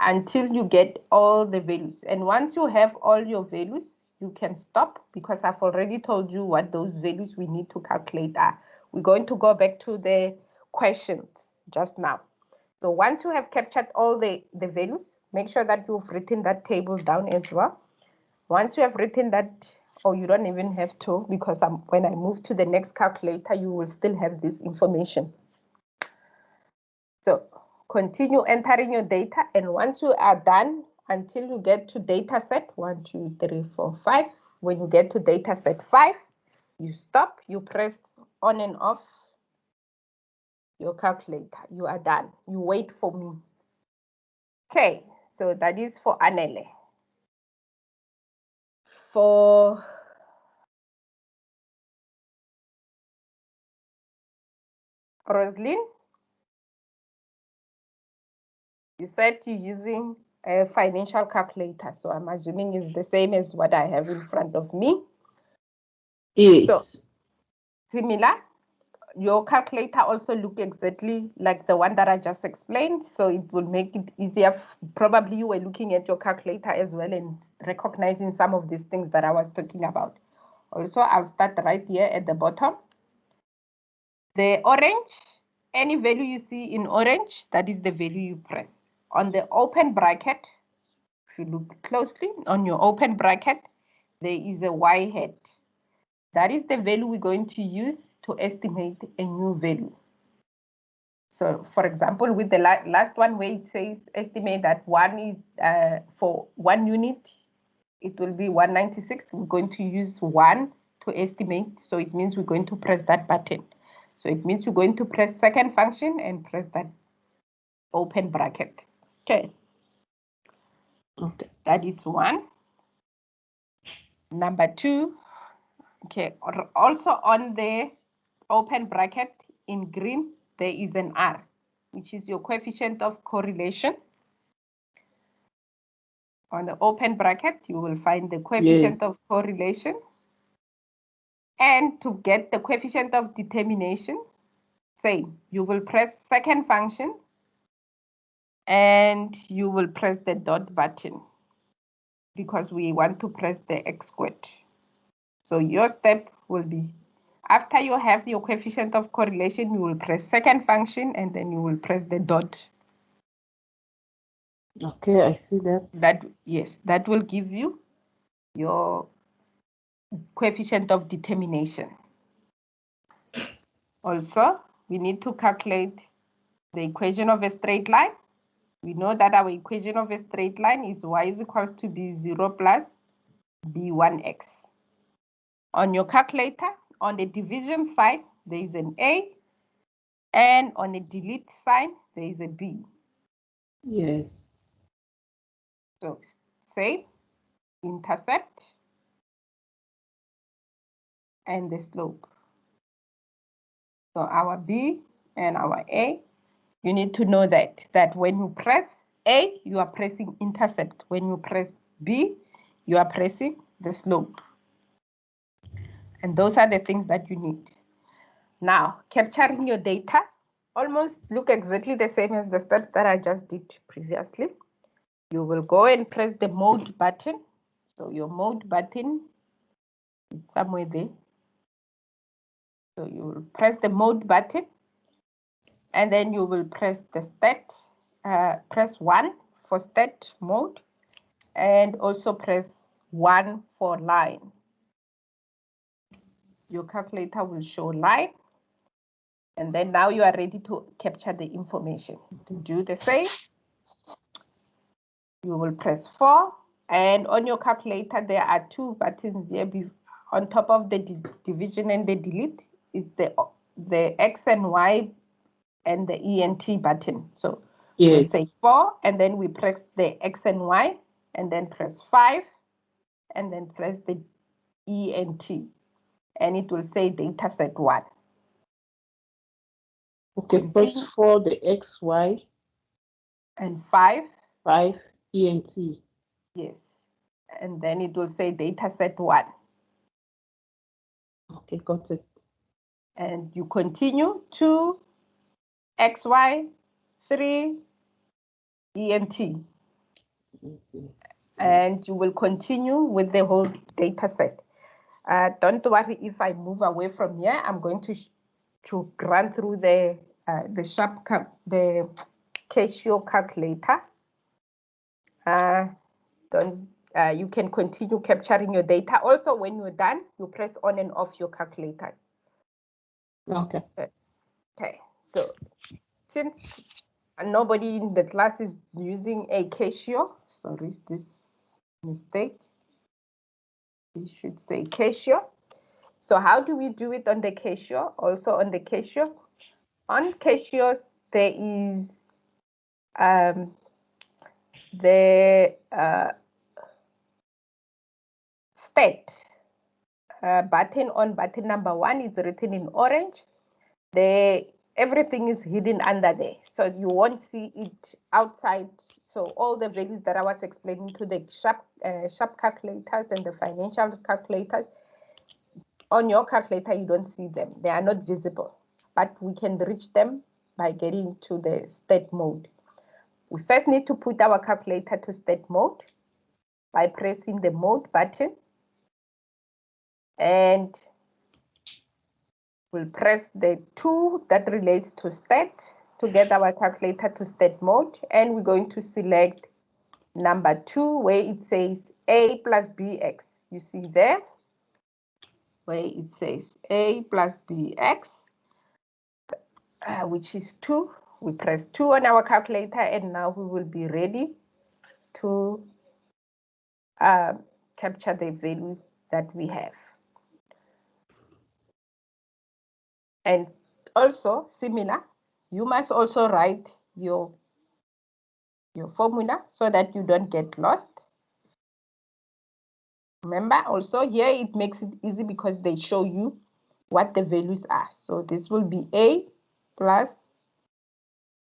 until you get all the values. And once you have all your values, you can stop because I've already told you what those values we need to calculate are. We're going to go back to the questions just now. So once you have captured all the values, make sure that you've written that table down as well. Once you have written that, or you don't even have to, because when I move to the next calculator, you will still have this information. So continue entering your data, and once you are done, until you get to data set 1, 2, 3, 4, 5. When you get to data set 5, you stop, you press on and off your calculator. You are done. You wait for me. Okay, so that is for Anele. For Roslyn, you said you're using a financial calculator, so I'm assuming it's the same as what I have in front of me. Yes. So, similar. Your calculator also looks exactly like the one that I just explained, so it will make it easier. Probably you were looking at your calculator as well and recognizing some of these things that I was talking about. Also, I'll start right here at the bottom. The orange, any value you see in orange, that is the value you press. On the open bracket, if you look closely, on your open bracket, there is a Y head. That is the value we're going to use to estimate a new value. So, for example, with the last one where it says estimate that one is for 1 unit, it will be 196. We're going to use 1 to estimate. So it means we're going to press that button. So it means you're going to press second function and press that open bracket. Okay. Okay. That is 1. Number 2. Okay. Also on the open bracket in green, there is an R, which is your coefficient of correlation. On the open bracket, you will find the coefficient of correlation. And to get the coefficient of determination, same. You will press second function and you will press the dot button because we want to press the X squared. So your step will be, after you have your coefficient of correlation, you will press second function and then you will press the dot. Okay, I see that. Yes, that will give you your coefficient of determination. Also, we need to calculate the equation of a straight line. We know that our equation of a straight line is y is equals to b0 plus b1x. On your calculator, on the division side, there is an A, and on the delete side, there is a B. Yes. So say intercept and the slope. So our B and our A, you need to know that when you press A, you are pressing intercept. When you press B, you are pressing the slope. And those are the things that you need. Now, capturing your data almost look exactly the same as the steps that I just did previously. You will go and press the mode button. So your mode button is somewhere there. So you will press the mode button and then you will press the stat, press 1 for stat mode and also press 1 for line. Your calculator will show line. And then now you are ready to capture the information. To do the same, you will press 4. And on your calculator, there are 2 buttons here. On top of the division and the delete is the X and Y and the ENT button. So we'll say 4, and then we press the X and Y, and then press 5, and then press the ENT. And it will say data set 1. Okay, press 4, the X, Y. And 5. 5, ENT. Yes. And then it will say data set 1. Okay, got it. And you continue to XY 3 ENT. And you will continue with the whole data set. Don't worry if I move away from here. I'm going to run through the Casio calculator. You can continue capturing your data. Also, when you're done, you press on and off your calculator. Okay. Okay. So since nobody in the class is using a Casio, sorry, this mistake. We should say Casio. So how do we do it on the Casio? Also on the Casio. On Casio, there is the stat button. On button number 1 is written in orange. Everything is hidden under there, so you won't see it outside. So all the values that I was explaining to the sharp calculators and the financial calculators, on your calculator, you don't see them. They are not visible, but we can reach them by getting to the stat mode. We first need to put our calculator to stat mode by pressing the mode button, and we'll press the 2 that relates to stat to get our calculator to stat mode, and we're going to select number 2 where it says A plus BX. You see there? where it says A plus BX, which is 2. We press 2 on our calculator, and now we will be ready to capture the value that we have. And also similar, you must also write your formula so that you don't get lost. Remember, also here it makes it easy because they show you what the values are. So this will be A plus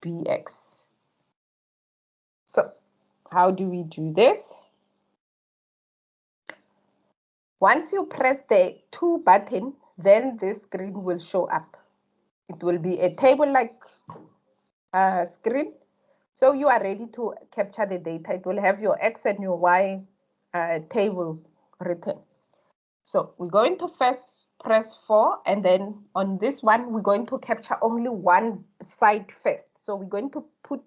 BX. So how do we do this? Once you press the 2 button, then this screen will show up. It will be a table-like screen. So you are ready to capture the data. It will have your X and your Y table written. So we're going to first press 4, and then on this one, we're going to capture only one side first. So we're going to put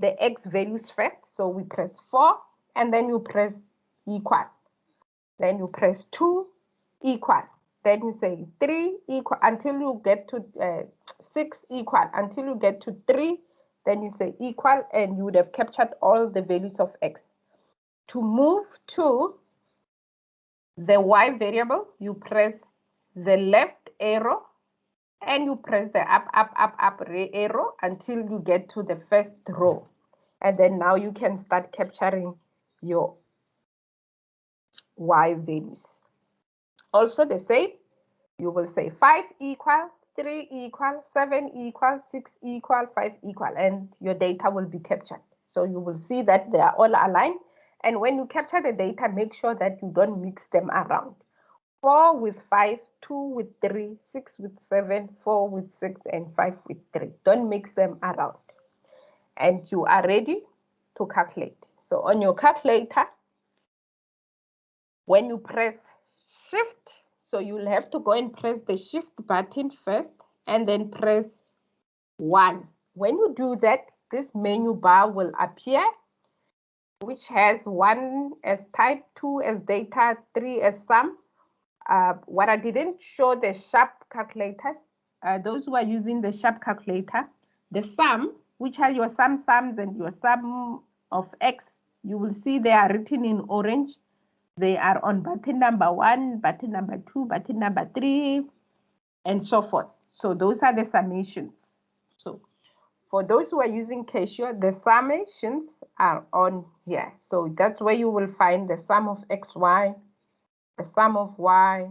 the X values first. So we press 4, and then you press equal. Then you press 2, equal. Then you say 3, equal, until you get to 6, equal, until you get to 3. Then you say equal, and you would have captured all the values of X. To move to the Y variable, you press the left arrow, and you press the up arrow until you get to the first row. And then now you can start capturing your Y values. Also the same, you will say 5 equal, 3 equal, 7 equal, 6 equal, 5 equal, and your data will be captured. So you will see that they are all aligned. And when you capture the data, make sure that you don't mix them around. 4 with 5, 2 with 3, 6 with 7, 4 with 6, and 5 with 3. Don't mix them around. And you are ready to calculate. So on your calculator, when you press Shift, so you'll have to go and press the Shift button first, and then press 1. When you do that, this menu bar will appear, which has 1 as type, 2 as data, 3 as sum. What I didn't show the sharp calculators, those who are using the sharp calculator, the sum, which has your sums and your sum of X, you will see they are written in orange. They are on button number 1, button number 2, button number 3, and so forth. So those are the summations. So for those who are using Casio, the summations are on here. So that's where you will find the sum of XY, the sum of Y,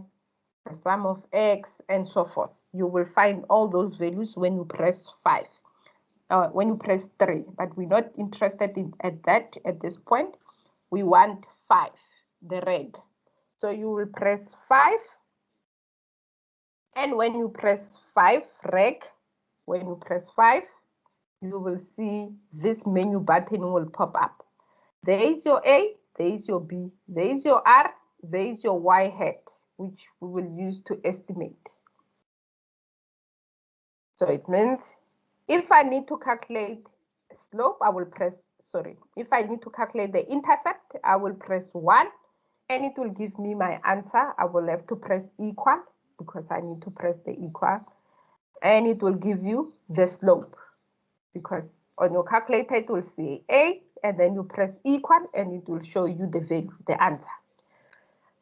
the sum of X, and so forth. You will find all those values when you press 5, when you press 3, but we're not interested in at this point. We want 5, the red. So you will press 5, and when you press 5, reg, when you press 5, you will see this menu button will pop up. There is your A, there is your B, there is your R, there is your Y hat, which we will use to estimate. So it means if I need to calculate slope, I will press, if I need to calculate the intercept, I will press 1, and it will give me my answer. I will have to press equal because I need to press the equal, and it will give you the slope because on your calculator it will say A, and then you press equal, and it will show you the value, the answer.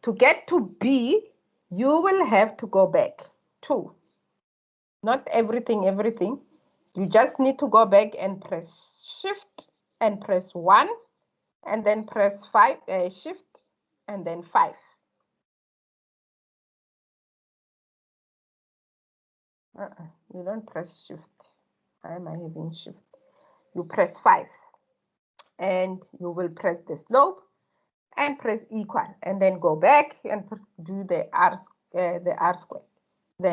To get to B, you will have to go back to, not everything. You just need to go back and press Shift and press 1, and then press 5, Shift, and then 5. You don't press Shift. Why am I having Shift? You press 5, and you will press the slope and press equal, and then go back and do the R squared, the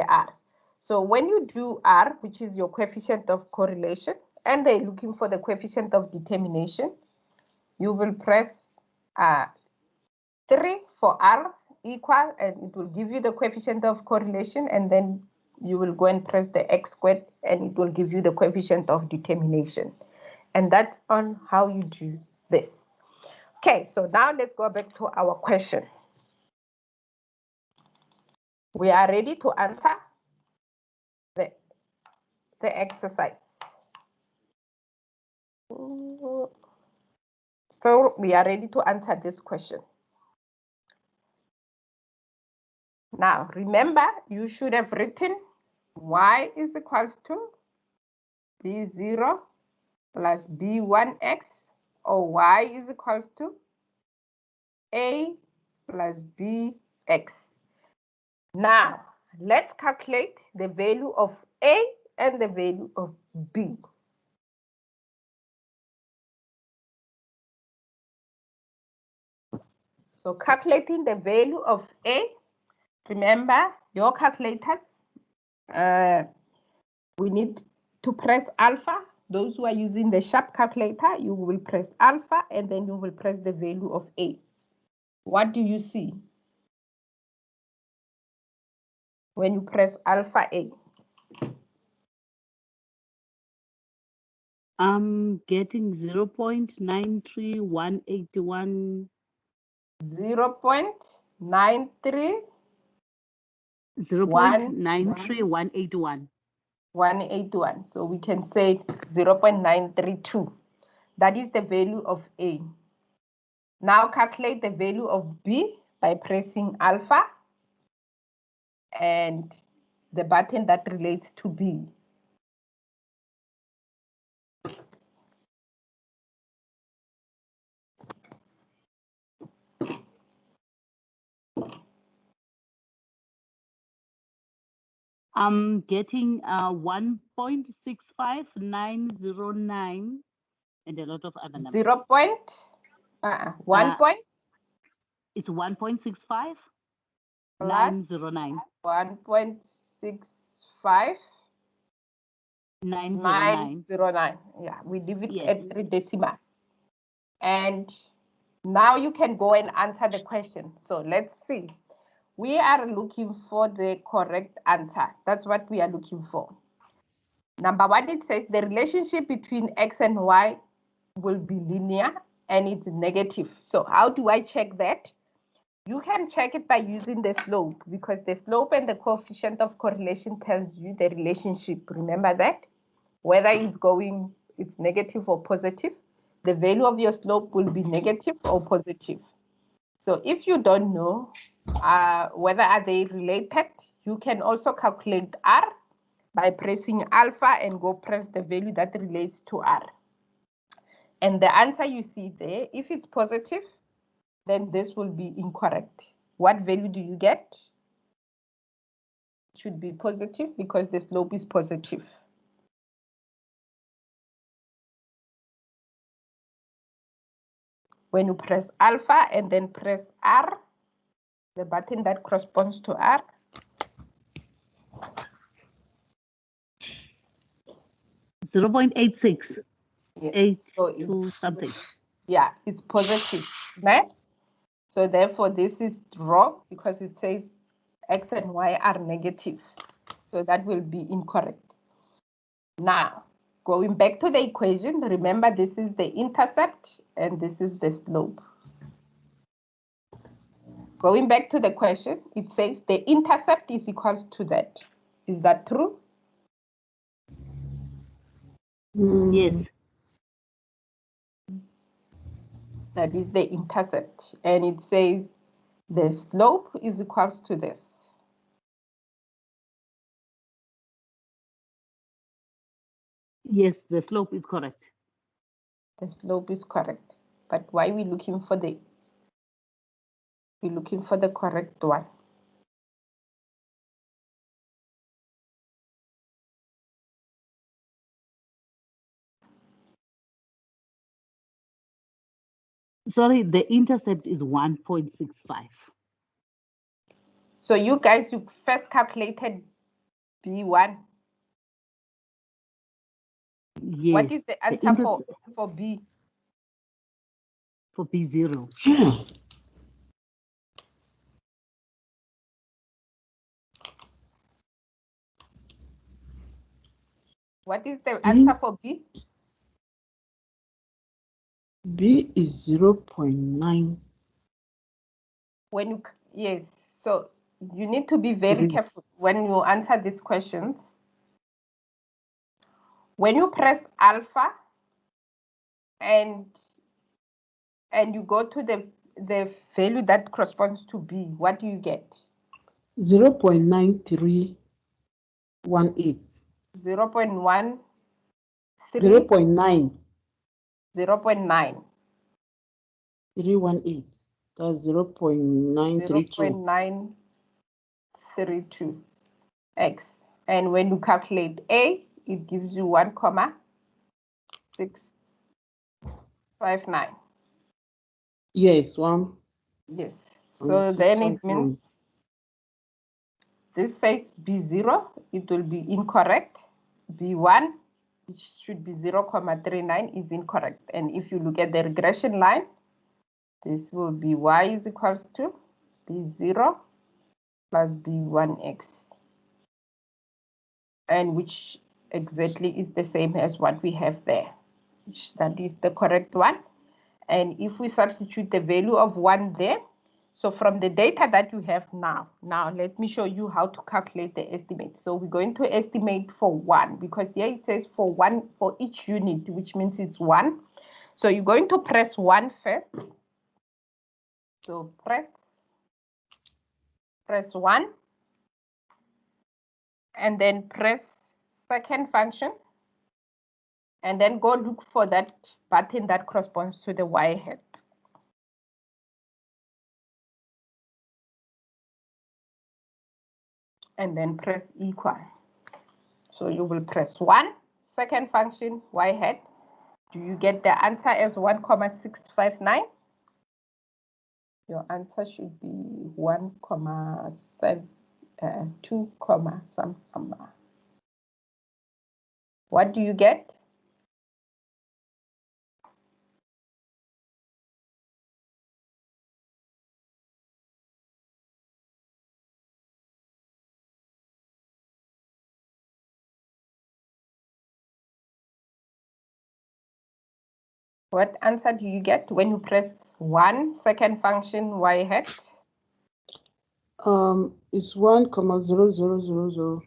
R. So when you do R, which is your coefficient of correlation, and they're looking for the coefficient of determination, you will press 3 for R equal, and it will give you the coefficient of correlation, and then you will go and press the X squared, and it will give you the coefficient of determination. And that's on how you do this. Okay, so now let's go back to our question. We are ready to answer the exercise. So we are ready to answer this question. Now, remember, you should have written y is equals to b0 plus b1x, or y is equals to a plus bx. Now, let's calculate the value of a and the value of b. So calculating the value of a, remember your calculators, we need to press alpha. Those who are using the sharp calculator, you will press alpha and then you will press the value of a. What do you see when you press alpha a? I'm getting 0.93181. 0.93 0.93181. 181. So we can say 0.932. That is the value of A. Now calculate the value of B by pressing alpha and the button that relates to B. I'm getting 1.65909 and a lot of other numbers. 0. 1 point? It's 1.65 plus 909. 1.65 909. 909. Yeah, we leave it Yes. at 3 decimal. And now you can go and answer the question. So let's see. We are looking for the correct answer. That's what we are looking for. Number one, it says the relationship between x and y will be linear and it's negative. So how do I check that? You can check it by using the slope, because the slope and the coefficient of correlation tells you the relationship. Remember that? Whether it's negative or positive, the value of your slope will be negative or positive. So if you don't know whether are they related, you can also calculate R by pressing alpha and go press the value that relates to R. And the answer you see there, if it's positive, then this will be incorrect. What value do you get? It should be positive because the slope is positive. When you press alpha and then press R, the button that corresponds to R, .86. yes. 82 something. Yeah, it's positive, right? So therefore this is wrong because it says x and y are negative. So that will be incorrect. Now, going back to the equation, remember this is the intercept and this is the slope. Going back to the question, it says the intercept is equals to that. Is that true? Yes. That is the intercept. And it says the slope is equals to this. Yes, the slope is correct. The slope is correct. But why are we looking for the correct one? Sorry, the intercept is 1.65. So you guys, you first calculated B1. Yes. What is the answer for B? For B0. What is the answer for B? B is 0.9. Yes, so you need to be very careful when you answer these questions. When you press alpha and you go to the value that corresponds to B, what do you get? 0.9318. 0.1. 0.9. 0.9. 318. That's 0.932. 0.932 x. And when you calculate A, it gives you 1,659. Yes, one. Yes. So then it means this says B0, it will be incorrect. B1, which should be 0.39, is incorrect. And if you look at the regression line, this will be y is equals to B0 plus B1x. And which exactly is the same as what we have there, which that is the correct one. And if we substitute the value of 1 there, so from the data that you have now let me show you how to calculate the estimate. So we're going to estimate for 1, because here it says for 1 for each unit, which means it's 1. So you're going to press 1 first. So press 1, and then press second function, and then go look for that button that corresponds to the Y hat. And then press equal. So you will press 1, second function, Y hat. Do you get the answer as 1,659? Your answer should be 1,2, some number. What do you get? What answer do you get when you press 1, second function, Y hat? It's 1,0000.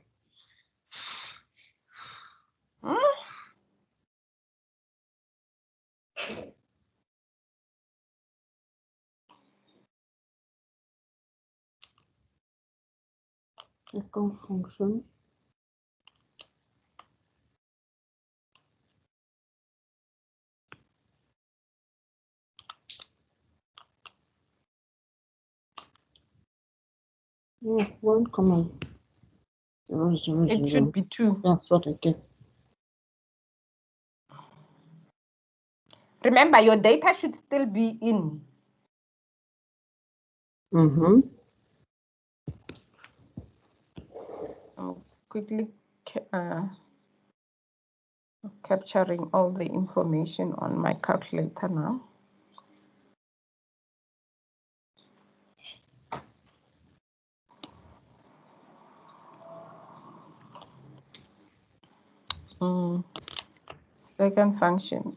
Second function. Yeah, 1,000. It should be 2. That's what I get. Remember, your data should still be in. Mm-hmm. I'm quickly capturing all the information on my calculator now. Second function.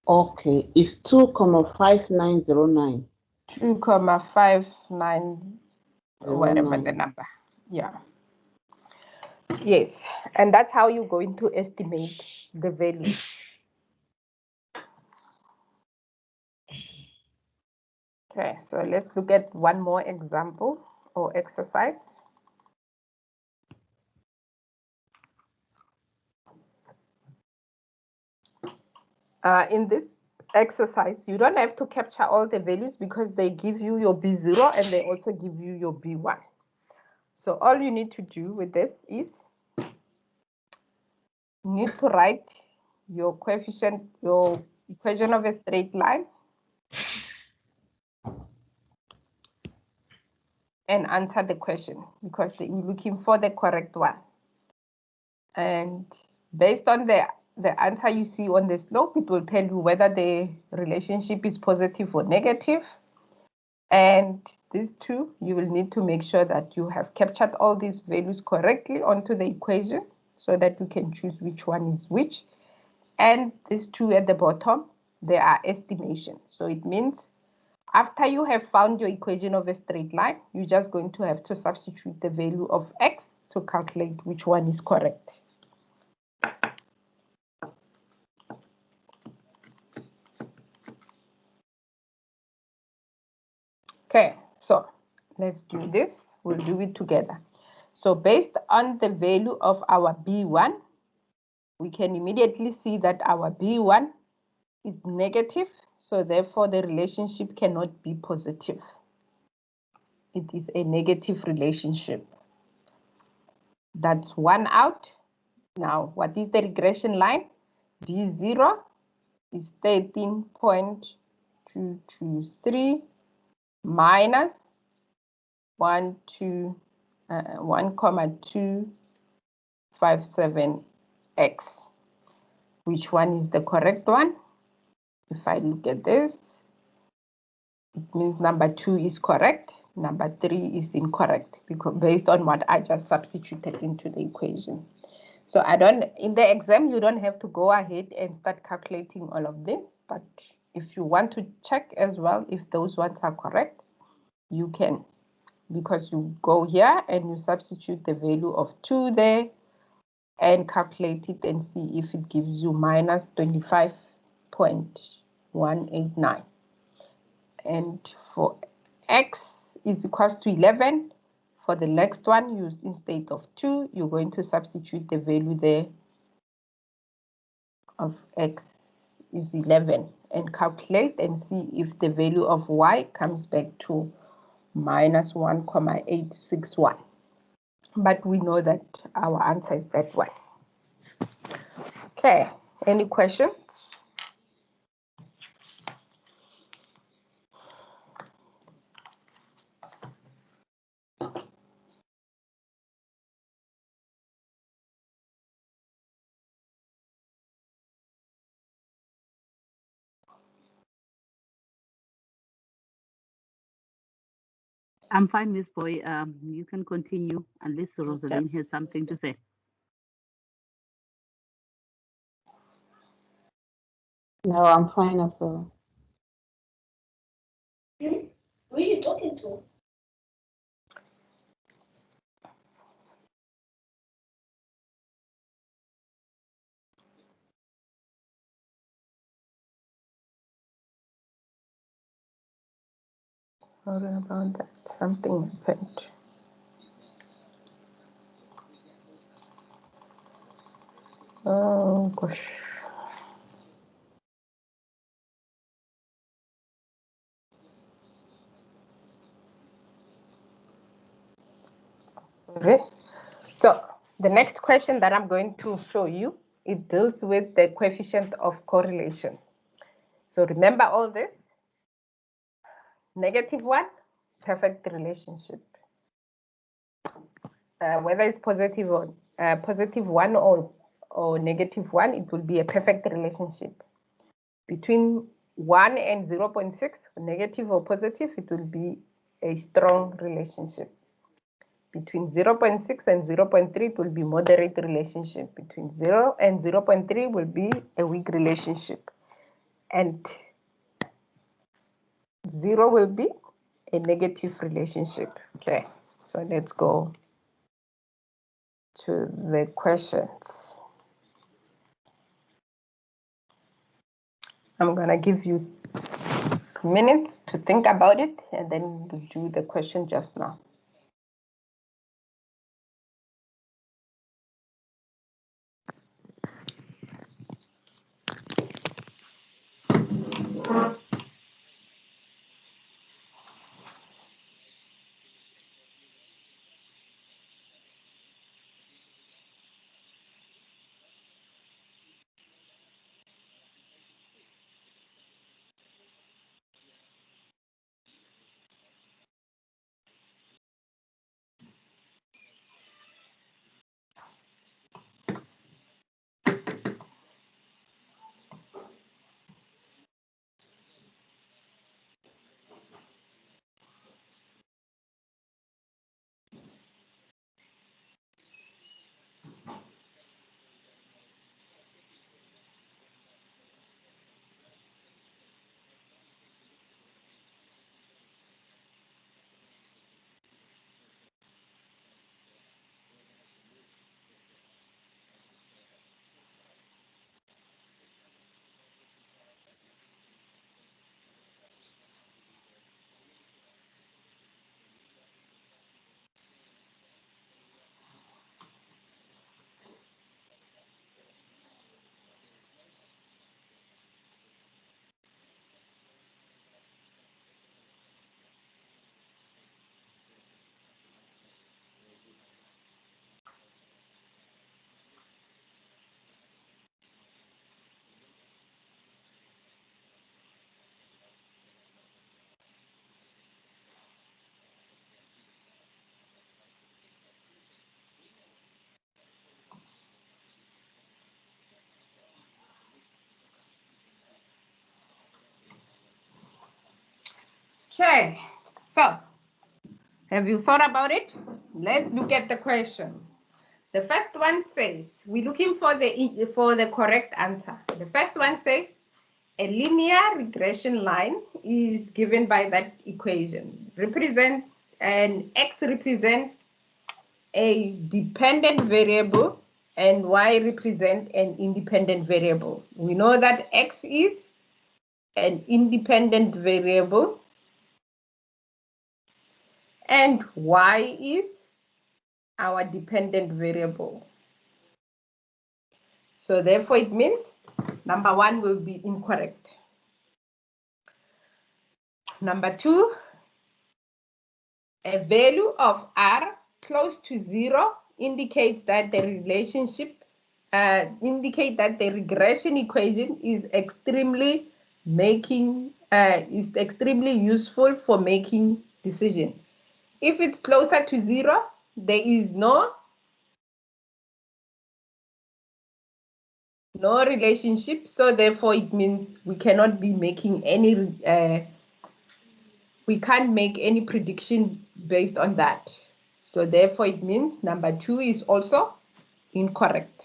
Okay, it's 2,5909. 2,59, whatever the number. Yeah. Yes, and that's how you're going to estimate the value. Okay, so let's look at one more example or exercise. In this exercise, you don't have to capture all the values because they give you your B0 and they also give you your B1. So all you need to do with this is you need to write your coefficient, your equation of a straight line, and answer the question because we're looking for the correct one. And based on the answer you see on the slope, it will tell you whether the relationship is positive or negative. And these two, you will need to make sure that you have captured all these values correctly onto the equation so that you can choose which one is which. And these two at the bottom, they are estimations. So it means after you have found your equation of a straight line, you're just going to have to substitute the value of x to calculate which one is correct. Okay, so let's do this. We'll do it together. So based on the value of our B1, we can immediately see that our B1 is negative, so therefore the relationship cannot be positive. It is a negative relationship. That's one out. Now, what is the regression line? B0 is 13.223 minus 1,257x. Which one is the correct one? If I look at this, it means number 2 is correct, number 3 is incorrect, because based on what I just substituted into the equation. So in the exam, you don't have to go ahead and start calculating all of this, but if you want to check as well if those ones are correct, you can, because you go here and you substitute the value of 2 there and calculate it and see if it gives you minus 25.189. And for x is equals to 11, for the next one, instead of 2, you're going to substitute the value there of x is 11 and calculate and see if the value of y comes back to minus 1,861. But we know that our answer is that one. Okay, any questions? I'm fine, Miss Boy. You can continue unless Rosalind has something to say. No, I'm fine also. Who are you talking to? Sorry about that. Something happened. Oh gosh. Sorry. So the next question that I'm going to show you, it deals with the coefficient of correlation. So remember all this. -1, perfect relationship. Whether it's positive or +1 or -1, it will be a perfect relationship. Between 1 and 0.6, negative or positive, it will be a strong relationship. Between 0.6 and 0.3, it will be moderate relationship. Between 0 and 0.3 will be a weak relationship. And 0 will be a negative relationship. Okay, so let's go to the questions. I'm gonna give you 2 minutes to think about it, and then we'll do the question just now. Okay, so have you thought about it? Let's look at the question. The first one says, we're looking for the correct answer. The first one says, a linear regression line is given by that equation. Represent and X represent a dependent variable and Y represent an independent variable. We know that X is an independent variable and Y is our dependent variable. So therefore it means number 1 will be incorrect. Number 2, a value of R close to 0 indicates that the relationship the regression equation is extremely useful for making decisions. If it's closer to 0, there is no relationship, so therefore it means we cannot be making any we can't make any prediction based on that. So therefore it means number 2 is also incorrect.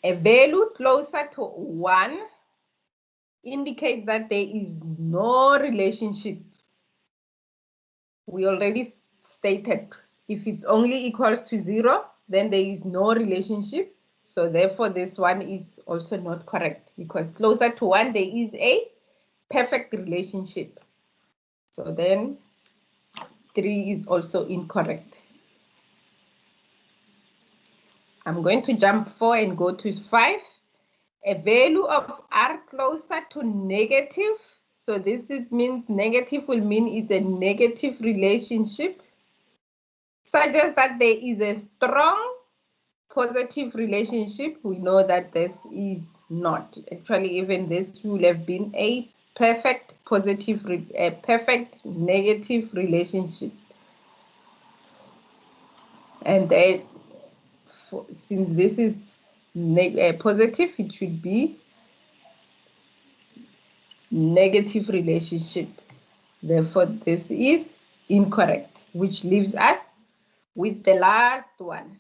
A value closer to 1 indicates that there is no relationship. We already stated if it's only equals to 0, then there is no relationship. So therefore this one is also not correct, because closer to 1 there is a perfect relationship. So then 3 is also incorrect. I'm going to jump 4 and go to 5. A value of R closer to negative. So this means negative will mean it's a negative relationship. Suggests that there is a strong positive relationship. We know that this is not. Actually, even this will have been a perfect negative relationship. And then, since this is positive, it should be negative relationship. Therefore, this is incorrect, which leaves us with the last one,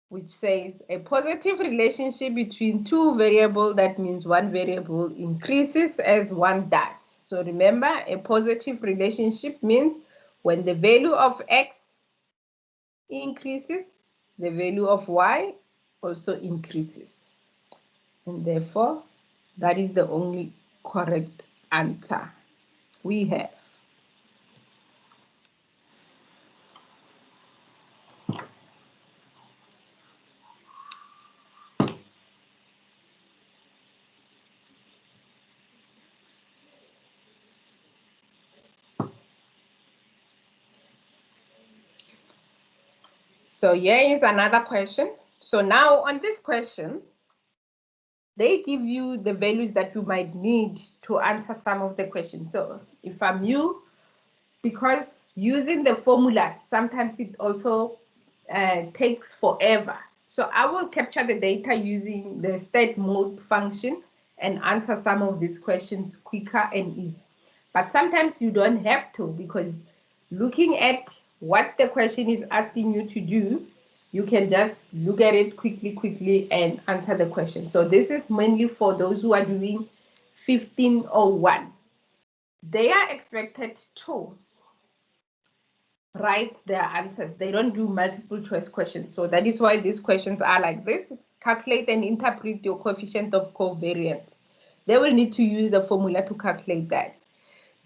which says a positive relationship between two variables. That means one variable increases as one does. So remember, a positive relationship means when the value of X increases, the value of Y also increases. And therefore, that is the only correct answer we have. So here is another question. So now on this question, they give you the values that you might need to answer some of the questions. So if I'm you, because using the formulas, sometimes it also takes forever. So I will capture the data using the state mode function and answer some of these questions quicker and easy. But sometimes you don't have to, because looking at what the question is asking you to do, you can just look at it quickly and answer the question. So this is mainly for those who are doing 1501. They are expected to write their answers. They don't do multiple choice questions. So that is why these questions are like this. Calculate and interpret your coefficient of covariance. They will need to use the formula to calculate that.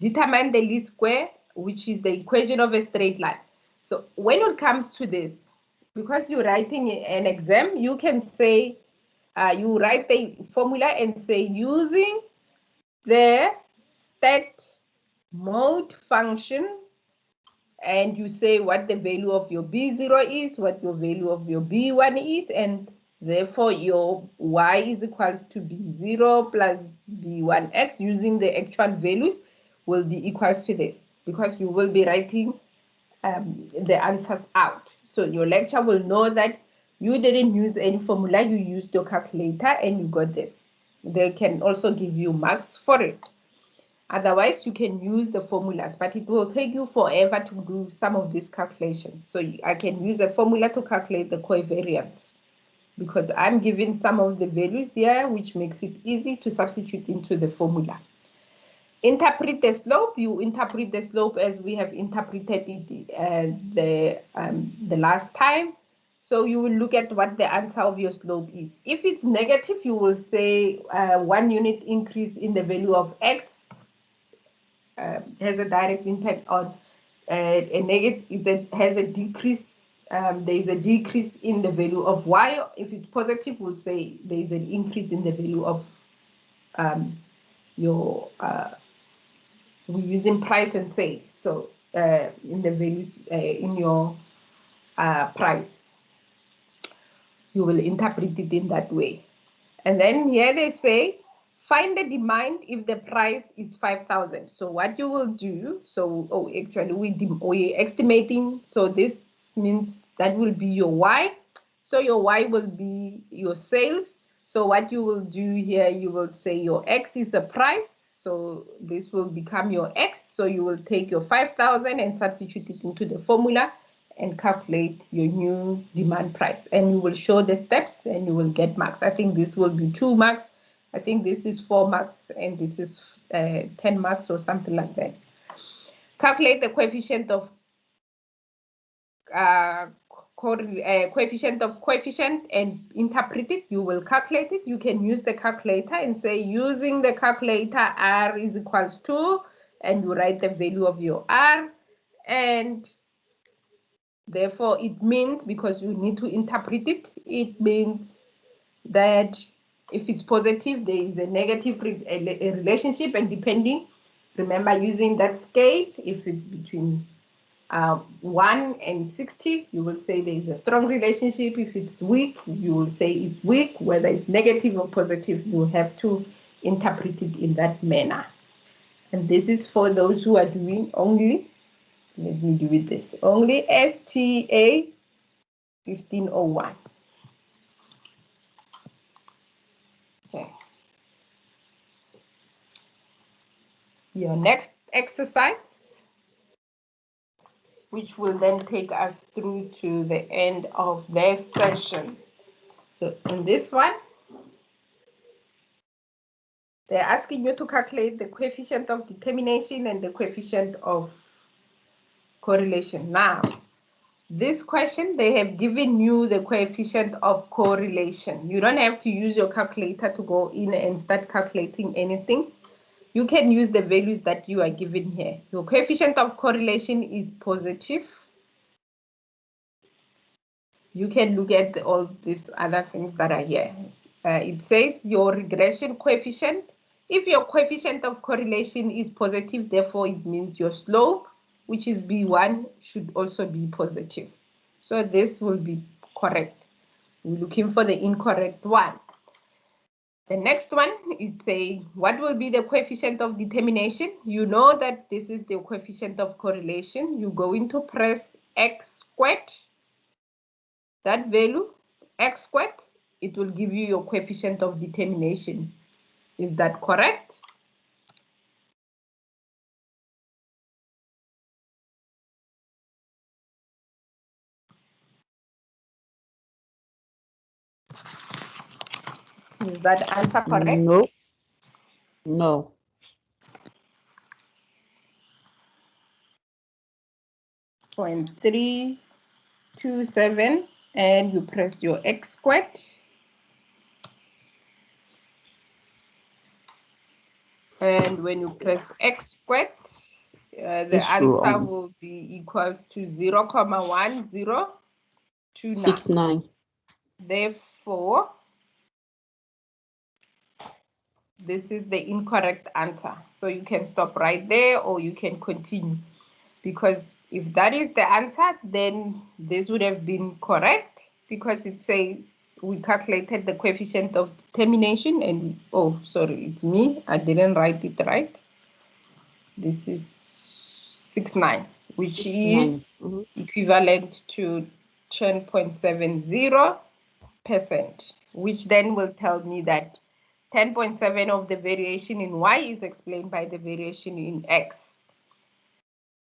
Determine the least square, which is the equation of a straight line. So when it comes to this, because you're writing an exam, you can say, you write the formula and say using the state mode function, and you say what the value of your B0 is, what your value of your B1 is, and therefore your Y is equals to B0 plus B1X using the actual values will be equals to this, because you will be writing the answers out. So your lecturer will know that You didn't use any formula, you used your calculator and you got this. They can also give you marks for it. Otherwise, you can use the formulas, but it will take you forever to do some of these calculations. So I can use a formula to calculate the covariance because I'm given some of the values here, which makes it easy to substitute into the formula. Interpret the slope. You interpret the slope as we have interpreted it the last time. So you will look at what the answer of your slope is. If it's negative, you will say 1 unit increase in the value of x has a direct impact on a negative. It has a decrease. There is a decrease in the value of y. If it's positive, we'll say there is an increase in the value of your we're using price and sale. So in the values in your price, you will interpret it in that way. And then here they say, find the demand if the price is 5,000. So what you will do, so actually we're estimating. So this means that will be your y. So your y will be your sales. So what you will do here, you will say your x is a price. So this will become your x. So you will take your 5,000 and substitute it into the formula and calculate your new demand price. And you will show the steps and you will get marks. I think this will be 2 marks. I think this is 4 marks and this is 10 marks or something like that. Calculate the coefficient of coefficient and interpret it. You will calculate it. You can use the calculator and say, using the calculator, R is equals to, and you write the value of your R. And therefore, it means, because you need to interpret it, it means that if it's positive, there is a negative relationship, and depending, remember using that scale, if it's between 1 and 60, you will say there is a strong relationship. If it's weak, you will say it's weak. Whether it's negative or positive, you have to interpret it in that manner. And this is for those who are doing only, let me do with this, only STA1501. Okay. Your next exercise, which will then take us through to the end of the session. So in this one, they're asking you to calculate the coefficient of determination and the coefficient of correlation. Now, this question, they have given you the coefficient of correlation. You don't have to use your calculator to go in and start calculating anything. You can use the values that you are given here. Your coefficient of correlation is positive. You can look at all these other things that are here. It says your regression coefficient. If your coefficient of correlation is positive, therefore it means your slope, which is B1, should also be positive. So this will be correct. We're looking for the incorrect one. The next one is saying, what will be the coefficient of determination? You know that this is the coefficient of correlation. You're going to press x squared. That value, x squared, it will give you your coefficient of determination. Is that correct? Is that answer correct? No. No. 0.327, and you press your x squared. And when you press x squared, the answer will be equal to 0.1029. Therefore, this is the incorrect answer. So you can stop right there or you can continue. Because if that is the answer, then this would have been correct because it says we calculated the coefficient of determination and, oh, sorry, it's me. I didn't write it right. This is 69, which is equivalent to 10.70. which then will tell me that 10.7 of the variation in Y is explained by the variation in X.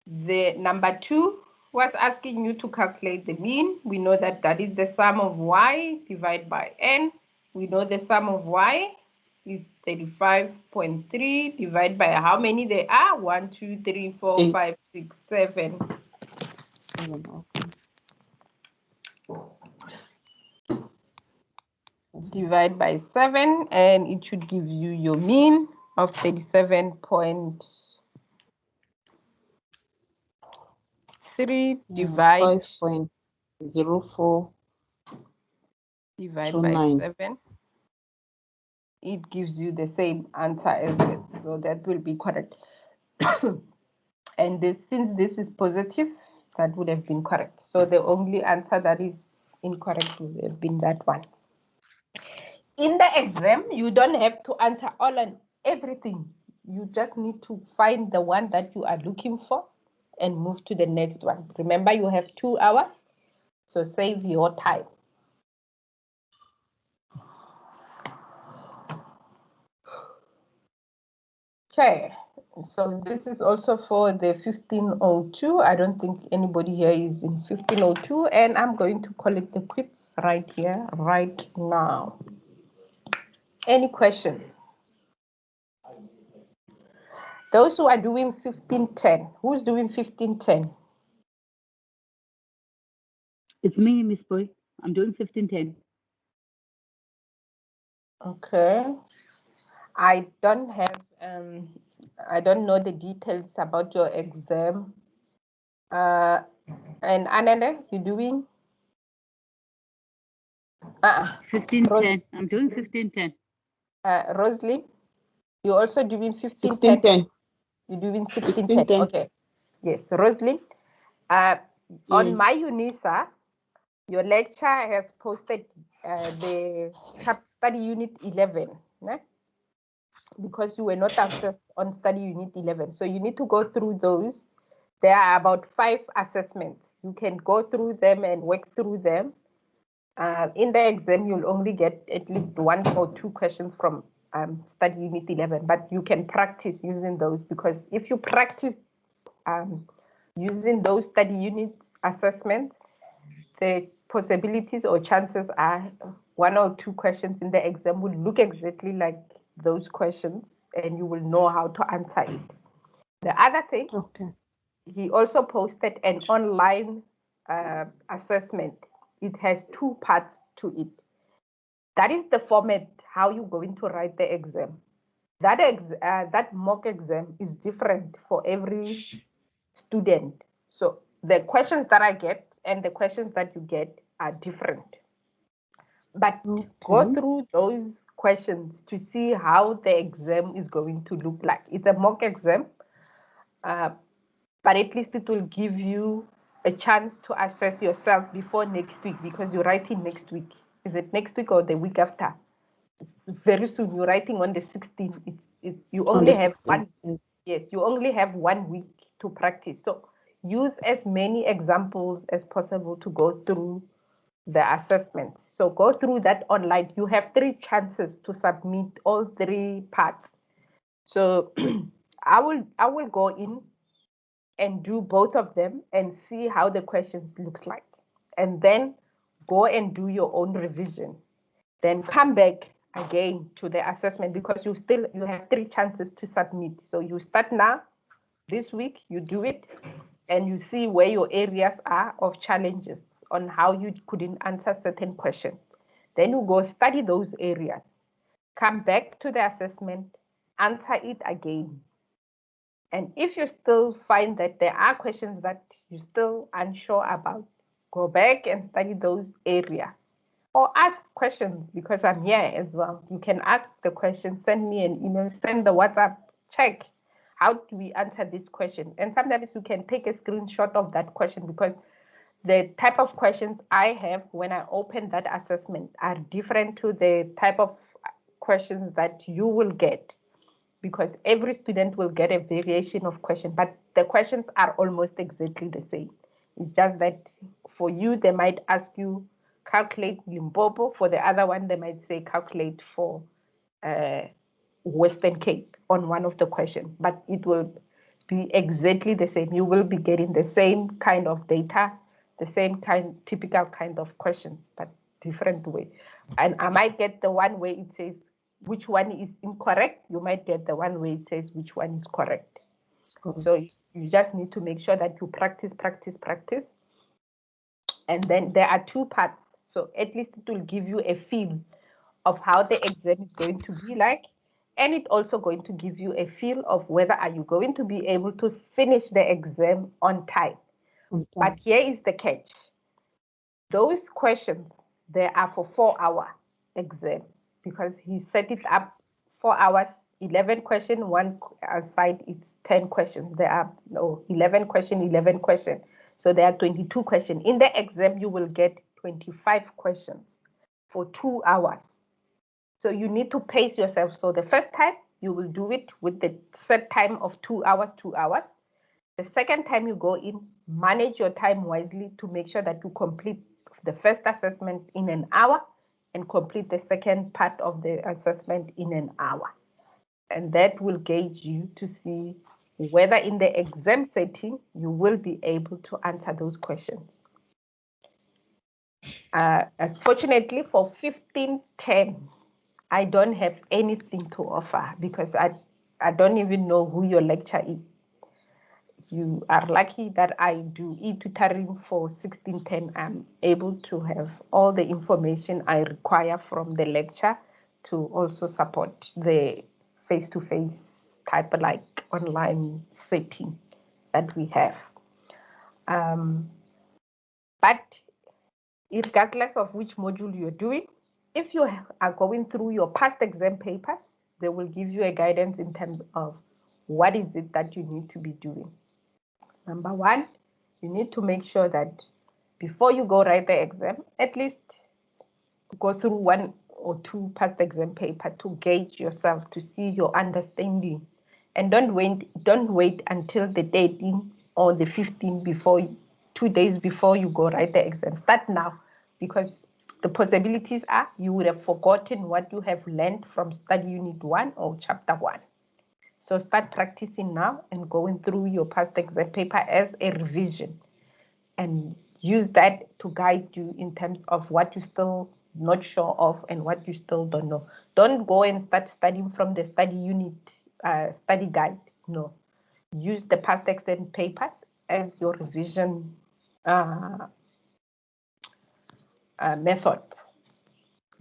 The number 2 was asking you to calculate the mean. We know that that is the sum of Y divided by N. We know the sum of Y is 35.3 divided by how many there are? 1, 2, 3, 4, 8. 5, 6, 7. Divide by 7, and it should give you your mean of 37.3 divide 5.04 divide by 7. It gives you the same answer as this, so that will be correct. And since this is positive, that would have been correct. So the only answer that is incorrect would have been that one. In the exam, you don't have to answer all and everything. You just need to find the one that you are looking for and move to the next one. Remember, you have 2 hours, so save your time. Okay, so this is also for the 1502. I don't think anybody here is in 1502, and I'm going to collect the quiz right here, right now. Any question? Those who are doing 1510, who's doing 1510? It's me, Miss Boy. I'm doing 1510. Okay. I don't know the details about your exam. And Ananda, you doing? 1510. I'm doing 1510. Rosalie, you also doing 1510. 1510? You're doing 1610. Okay. Yes, Rosalie. On my UNISA, your lecture has posted the study unit 11, né? Because you were not assessed on study unit 11. So you need to go through those. There are about 5 assessments. You can go through them and work through them. In the exam, you'll only get at least 1 or 2 questions from study unit 11, but you can practice using those, because if you practice using those study unit assessments, the possibilities or chances are 1 or 2 questions in the exam will look exactly like those questions, and you will know how to answer it. The other thing, he also posted an online assessment. It has 2 parts to it. That is the format, how you're going to write the exam. That mock exam is different for every student. So the questions that I get and the questions that you get are different. But go through those questions to see how the exam is going to look like. It's a mock exam, but at least it will give you a chance to assess yourself before next week, because you're writing next week. Is it next week or the week after? It's very soon. You're writing on the 16th. You only have 1. Yes, you only have 1 week to practice. So use as many examples as possible to go through the assessments. So go through that online. You have 3 chances to submit all 3 parts. So I will go in and do both of them and see how the questions looks like, and then go and do your own revision. Then come back again to the assessment, because you have 3 chances to submit. So you start now, this week, you do it, and you see where your areas are of challenges on how you couldn't answer certain questions. Then you go study those areas, come back to the assessment, answer it again. And if you still find that there are questions that you're still unsure about, go back and study those areas. Or ask questions, because I'm here as well. You can ask the question, send me an email, send the WhatsApp, check. How do we answer this question? And sometimes you can take a screenshot of that question, because the type of questions I have when I open that assessment are different to the type of questions that you will get, because every student will get a variation of question, but the questions are almost exactly the same. It's just that for you, they might ask you calculate Limpopo. For the other one, they might say calculate for Western Cape on one of the questions, but it will be exactly the same. You will be getting the same kind of data, the same typical kind of questions, but different way. And I might get the one where it says which one is incorrect. You might get the one where it says which one is correct. So you just need to make sure that you practice. And then there are two parts. So at least it will give you a feel of how the exam is going to be like. And it's also going to give you a feel of whether are you going to be able to finish the exam on time. But here is the catch. Those questions, they are for 4-hour exam because he set it up 4 hours, 11 questions, one side it's 10 questions. There are 11 questions. So there are 22 questions. In the exam, you will get 25 questions for 2 hours. So you need to pace yourself. So the first time you will do it with the set time of 2 hours. The second time you go in, manage your time wisely to make sure that you complete the first assessment in an hour and complete the second part of the assessment in an hour. And that will gauge you to see whether in the exam setting you will be able to answer those questions. Unfortunately, for 1510, I don't have anything to offer because I don't even know who your lecturer is. You are lucky that I do e-tutoring for 1610. I'm able to have all the information I require from the lecture to also support the face-to-face type of like online setting that we have. But regardless of which module you're doing, if you are going through your past exam papers, they will give you a guidance in terms of what is it that you need to be doing. Number one, you need to make sure that before you go write the exam, at least go through 1 or 2 past exam paper to gauge yourself, to see your understanding. And don't wait until the 13th or the 15th 2 days before you go write the exam. Start now, because the possibilities are you would have forgotten what you have learned from study unit 1 or chapter 1. So start practicing now and going through your past exam paper as a revision and use that to guide you in terms of what you're still not sure of and what you still don't know. Don't go and start studying from the study unit study guide. No. Use the past exam papers as your revision method.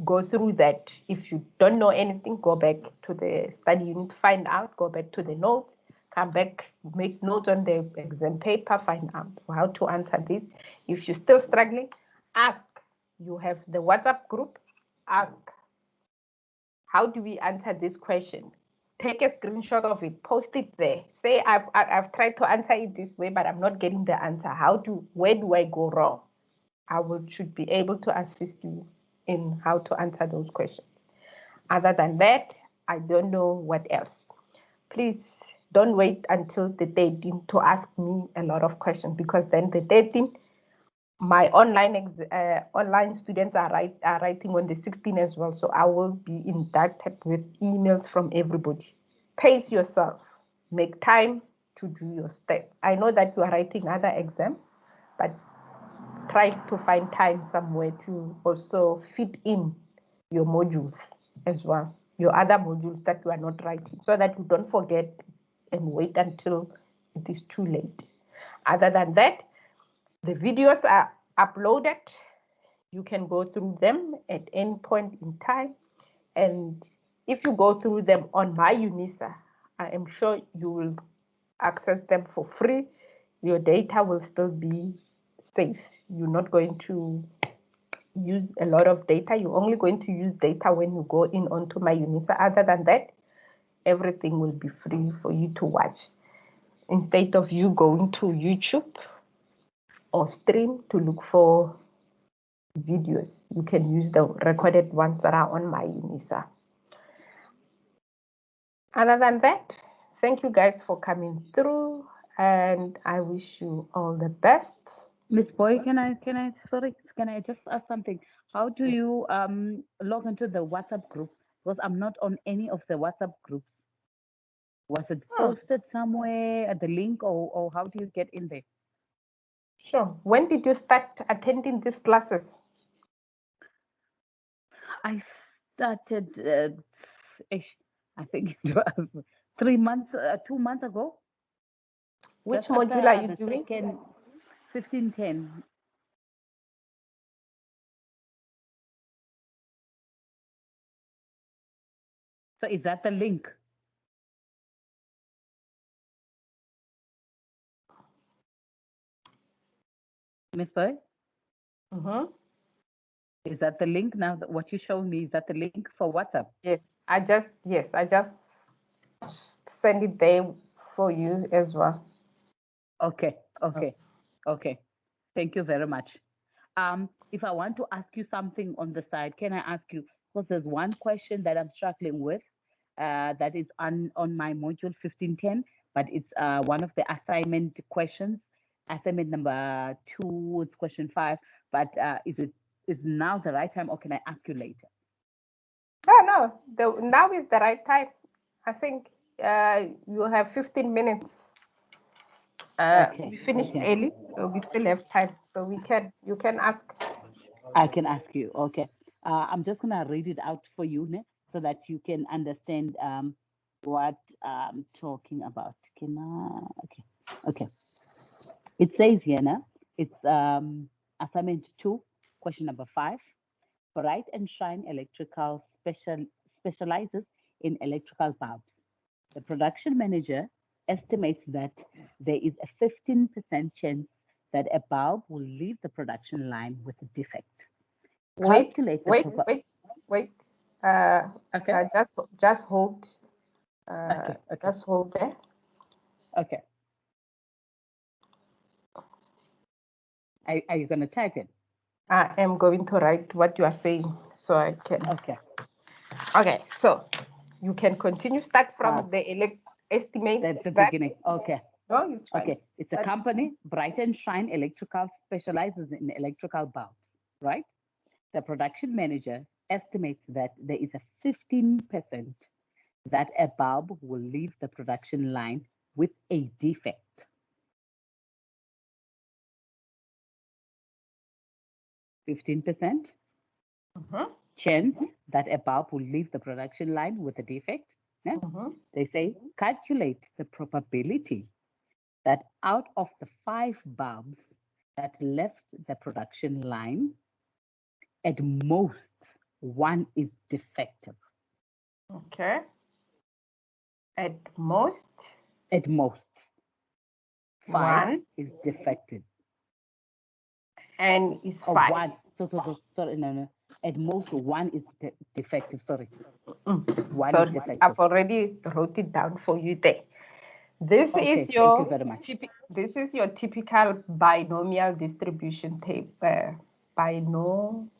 Go through that. If you don't know anything, go back to the study unit, find out, go back to the notes, come back, make notes on the exam paper, find out how to answer this. If you're still struggling, ask. You have the WhatsApp group, ask. How do we answer this question? Take a screenshot of it, post it there. Say, I've tried to answer it this way, but I'm not getting the answer. Where do I go wrong? Should be able to assist you in how to answer those questions. Other than that, I don't know what else. Please don't wait until the 13th to ask me a lot of questions, because then the 13th, my online students are writing on the 16th as well. So I will be inducted with emails from everybody. Pace yourself. Make time to do your steps. I know that you are writing other exams, but try to find time somewhere to also fit in your modules as well, your other modules that you are not writing, so that you don't forget and wait until it is too late. Other than that, the videos are uploaded. You can go through them at any point in time. And if you go through them on my UNISA, I am sure you will access them for free. Your data will still be safe. You're not going to use a lot of data. You're only going to use data when you go in onto my UNISA. Other than that, everything will be free for you to watch. Instead of you going to YouTube or stream to look for videos, you can use the recorded ones that are on my UNISA. Other than that, thank you guys for coming through, and I wish you all the best. Miss Boy, can I just ask something? How do you log into the WhatsApp group? Because I'm not on any of the WhatsApp groups. Was it posted somewhere at the link, or how do you get in there? Sure. When did you start attending these classes? I started, I think it was 3 months, 2 months ago. Which Just module after are you the doing? second 1510. So is that the link? Miss Boy? Mm-hmm. Is that the link now? What you showed me, is that the link for WhatsApp? Yes, I just send it there for you as well. Okay. Thank you very much. If I want to ask you something on the side, can I ask you? Because there's one question that I'm struggling with, that is on my module 1510, but it's one of the assignment questions, assignment number 2, it's question 5. But is now the right time, or can I ask you later? No, now is the right time. I think you have 15 minutes. Okay, We finished early, so we still have time. So you can ask. I can ask you. Okay. I'm just gonna read it out for you, so that you can understand what I'm talking about. Can I? Okay. It says here, it's assignment 2, question number 5. Bright and Shine Electrical specializes in electrical bulbs. The production manager estimates that there is a 15% chance that a bulb will leave the production line with a defect. Wait. Okay. Just hold. Okay. Just hold there. Okay. Are you going to type it? I am going to write what you are saying so I can. Okay. Okay. So you can continue. Start from the estimate. That's the beginning. Okay. No, it's fine. Okay. It's a company, Bright and Shine Electrical, specializes in electrical bulbs, right? The production manager estimates that there is a 15% that a bulb will leave the production line with a defect. 15% chance that a bulb will leave the production line with a defect. Yeah? They say calculate the probability that out of the 5 bulbs that left the production line, at most 1 is defective. Okay. At most 5 is defective. And is 5. 1. Sorry, no. At most 1 is defective. Sorry. 1 is defective. I've already wrote it down for you there. This is your. Thank you very much. This is your typical binomial distribution table. Binomial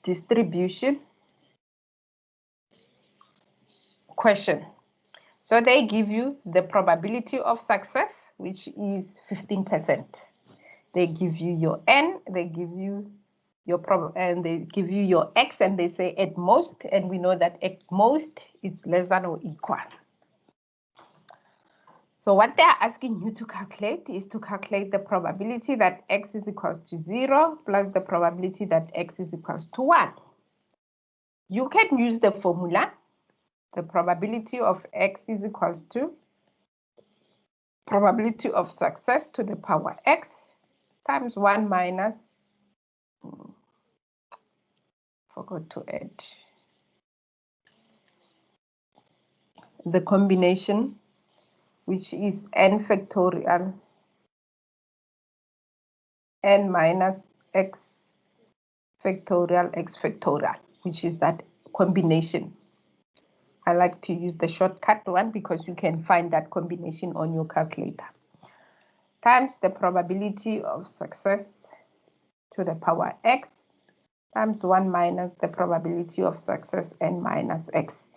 distribution question. So they give you the probability of success, which is 15%. They give you your n, they give you your and they give you your x, and they say at most, and we know that at most it's less than or equal. So what they are asking you to calculate is to calculate the probability that x is equals to 0 plus the probability that x is equals to 1. You can use the formula. The probability of x is equals to probability of success to the power x times 1 minus, forgot to add, the combination, which is n factorial n minus x factorial x factorial, which is that combination. I like to use the shortcut one because you can find that combination on your calculator. Times the probability of success to the power x times 1 minus the probability of success n minus x.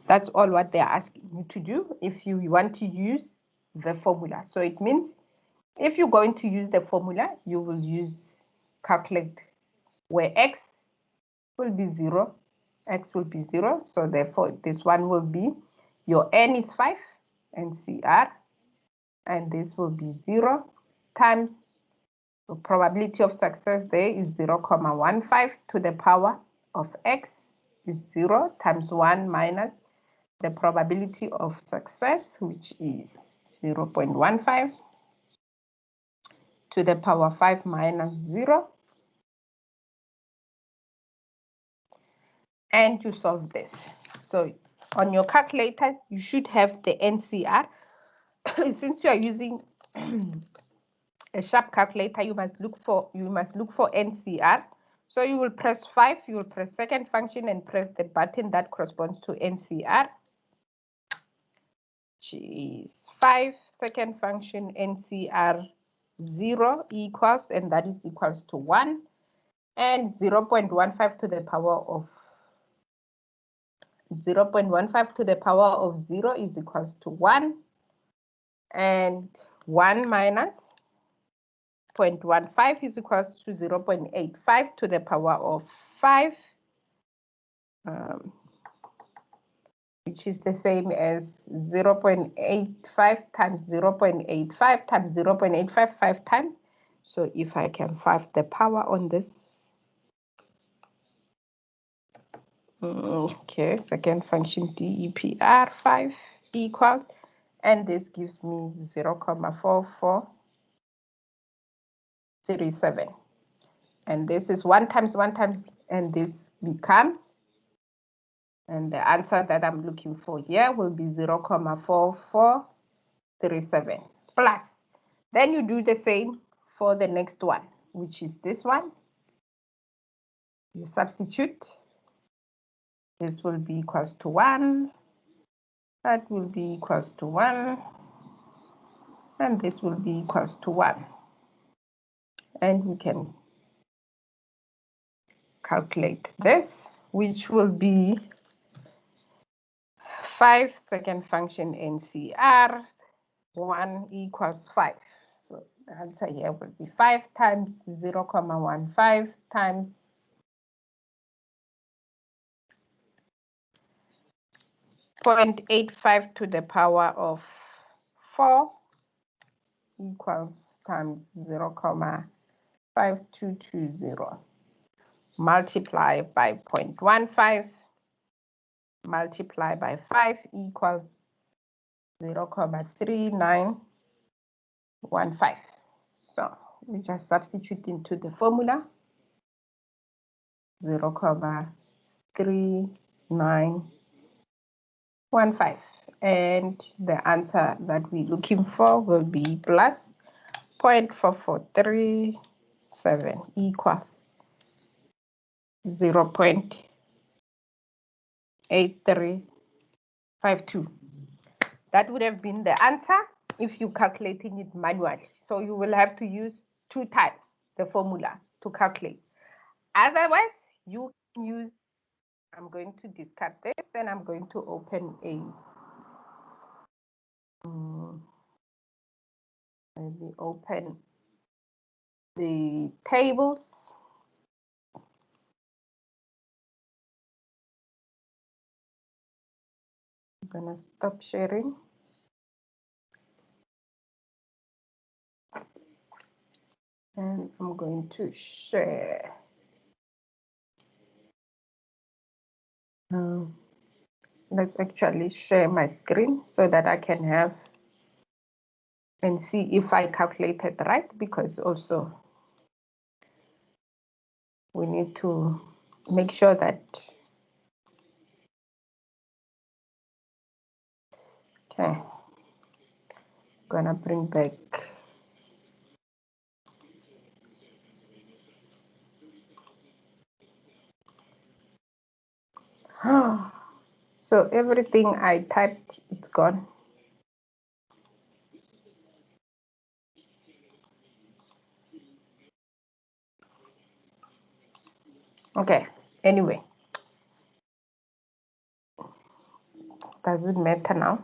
That's all what they're asking you to do if you want to use the formula. So it means If you're going to use the formula, you will use calculate, where x will be 0, x will be 0, so therefore this one will be, your n is 5, NCR, and this will be 0 times the probability of success there is 0.15 to the power of x is 0 times 1 minus the probability of success, which is 0.15 to the power 5 minus 0. And you solve this. So on your calculator, you should have the NCR. Since you are using a sharp calculator, you must look for NCR. So you will press 5, you will press second function and press the button that corresponds to NCR, which is 5, second function NCR 0 equals, and that is equals to 1, and 0.15 to the power of 0.15 to the power of 0 is equals to 1, and 1 minus 0.15 is equals to 0.85 to the power of 5, which is the same as 0.85 times 0.85 times 0.85 5 times. So if I can 5 the power on this, okay, second function DEPR 5 equals, and this gives me 0.4437. And this is 1 times 1 times, and this becomes, and the answer that I'm looking for here will be 0.4437 plus. Then you do the same for the next one, which is this one. You substitute. This will be equals to 1. That will be equals to 1. And this will be equals to 1. And we can calculate this, which will be 5, second function NCR 1 equals 5. So the answer here will be 5 times 0.15 times 0.85 to the power of 4 equals times 0.5220 multiply by 0.15 multiply by 5 equals 0.3915. So we just substitute into the formula 0.3915, and the answer that we're looking for will be plus 0.4437 equals 0.8352. That would have been the answer if you're calculating it manually. So you will have to use 2 times the formula to calculate. Otherwise, you can use, I'm going to discard this and I'm going to open a, let me open the tables. I'm gonna stop sharing. And I'm going to share. Let's actually share my screen so that I can have and see if I calculated right, because also we need to make sure that, okay, I'm gonna bring back so everything I typed, it's gone. Okay, anyway, doesn't matter now.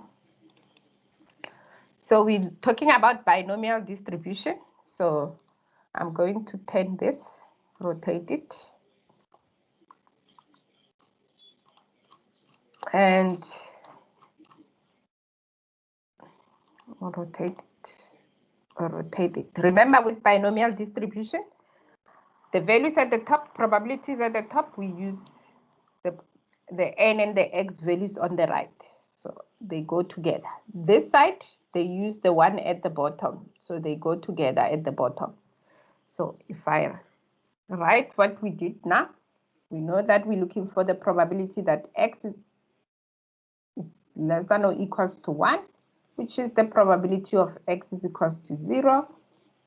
So we're talking about binomial distribution. So I'm going to turn this, rotate it, and rotate it. Remember, with binomial distribution, the values at the top, probabilities at the top, we use the n and the x values on the right. So they go together. This side, they use the one at the bottom. So they go together at the bottom. So if I write what we did now, we know that we're looking for the probability that x is less than or equals to 1, which is the probability of x is equals to 0,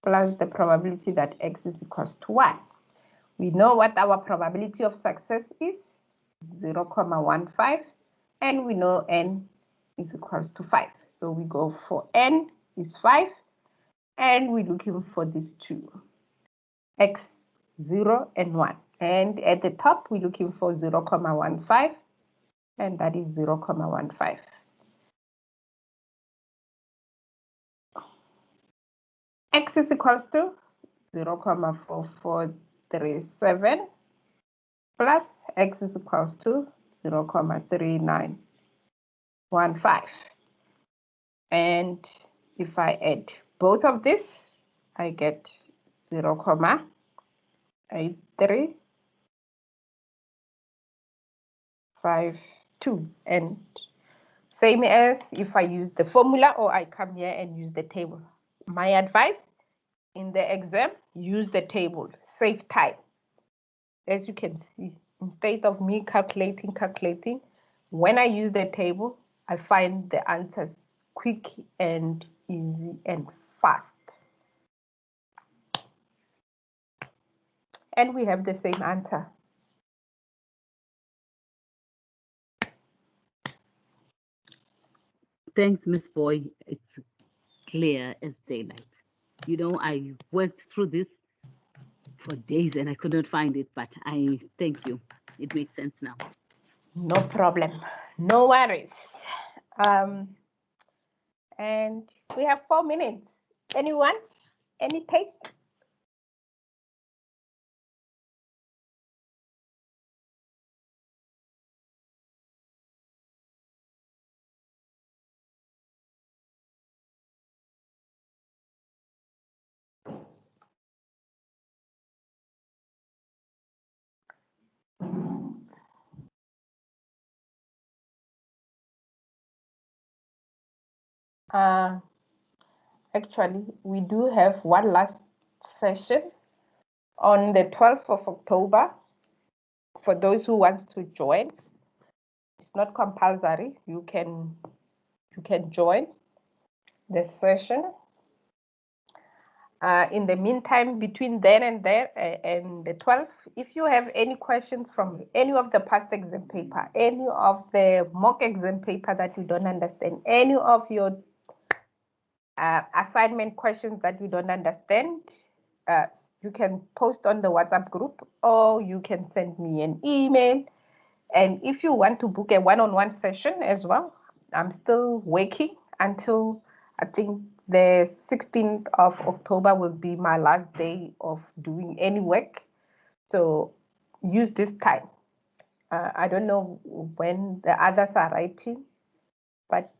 plus the probability that x is equals to 1. We know what our probability of success is, 0.15, and we know n is equals to 5. So we go for n is 5, and we're looking for these two, x, 0 and 1. And at the top, we're looking for 0.15, and that is 0.15. X is equals to 0.4437 plus x is equals to 0.3915. And if I add both of this, I get 0.8352. And same as if I use the formula or I come here and use the table. My advice in the exam, use the table, save time. As you can see, instead of me calculating, when I use the table, I find the answers quick and easy and fast. And we have the same answer. Thanks, Miss Boy. It's clear as daylight. You know, I worked through this for days and I could not find it, but I thank you. It makes sense now. No problem. No worries. And we have 4 minutes. Anyone? Any take? Actually, we do have one last session on the 12th of October. For those who want to join, it's not compulsory. You can join the session. In the meantime, between then and there and the 12th, if you have any questions from any of the past exam paper, any of the mock exam paper that you don't understand, any of your assignment questions that you don't understand, you can post on the WhatsApp group or you can send me an email. And if you want to book a one-on-one session as well, I'm still working until I think the 16th of October will be my last day of doing any work. So use this time. I don't know when the others are writing, but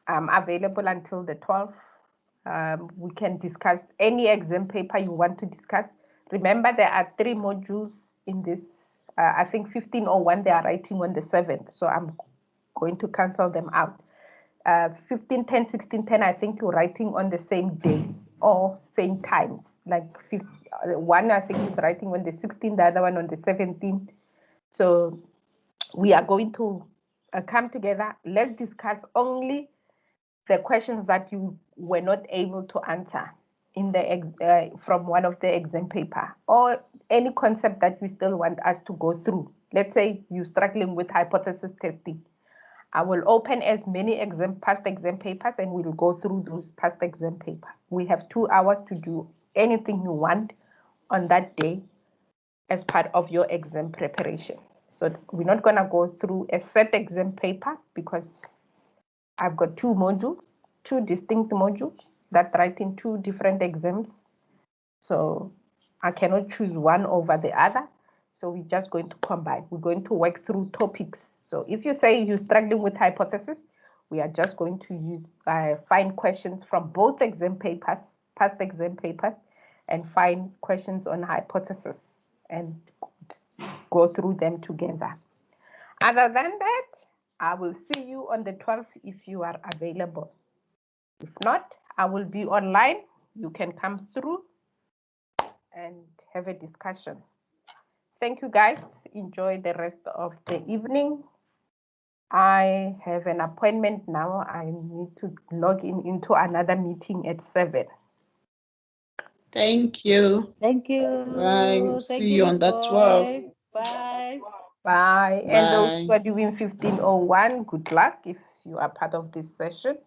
I'm available until the 12th. We can discuss any exam paper you want to discuss. Remember, there are 3 modules in this. I think 1501, they are writing on the 7th. So I'm going to cancel them out. 1510, 1610, I think you're writing on the same day or same time. Like one, I think is writing on the 16th, the other one on the 17th. So we are going to come together. Let's discuss only the questions that you were not able to answer in the from one of the exam paper, or any concept that you still want us to go through. Let's say you're struggling with hypothesis testing. I will open as many past exam papers and we'll go through those past exam papers. We have 2 hours to do anything you want on that day as part of your exam preparation. So we're not going to go through a set exam paper because I've got 2 modules two distinct modules that write in two different exams. So I cannot choose one over the other. So we're just going to combine. We're going to work through topics. So if you say you're struggling with hypothesis, we are just going to use find questions from both exam papers, past exam papers, and find questions on hypothesis and go through them together. Other than that, I will see you on the 12th if you are available. If not, I will be online. You can come through and have a discussion. Thank you, guys. Enjoy the rest of the evening. I have an appointment now. I need to log into another meeting at 7. Thank you. Thank you. Bye. Thank See you on the 12th. Bye. Bye. And those Bye. who are doing 1501, good luck if you are part of this session.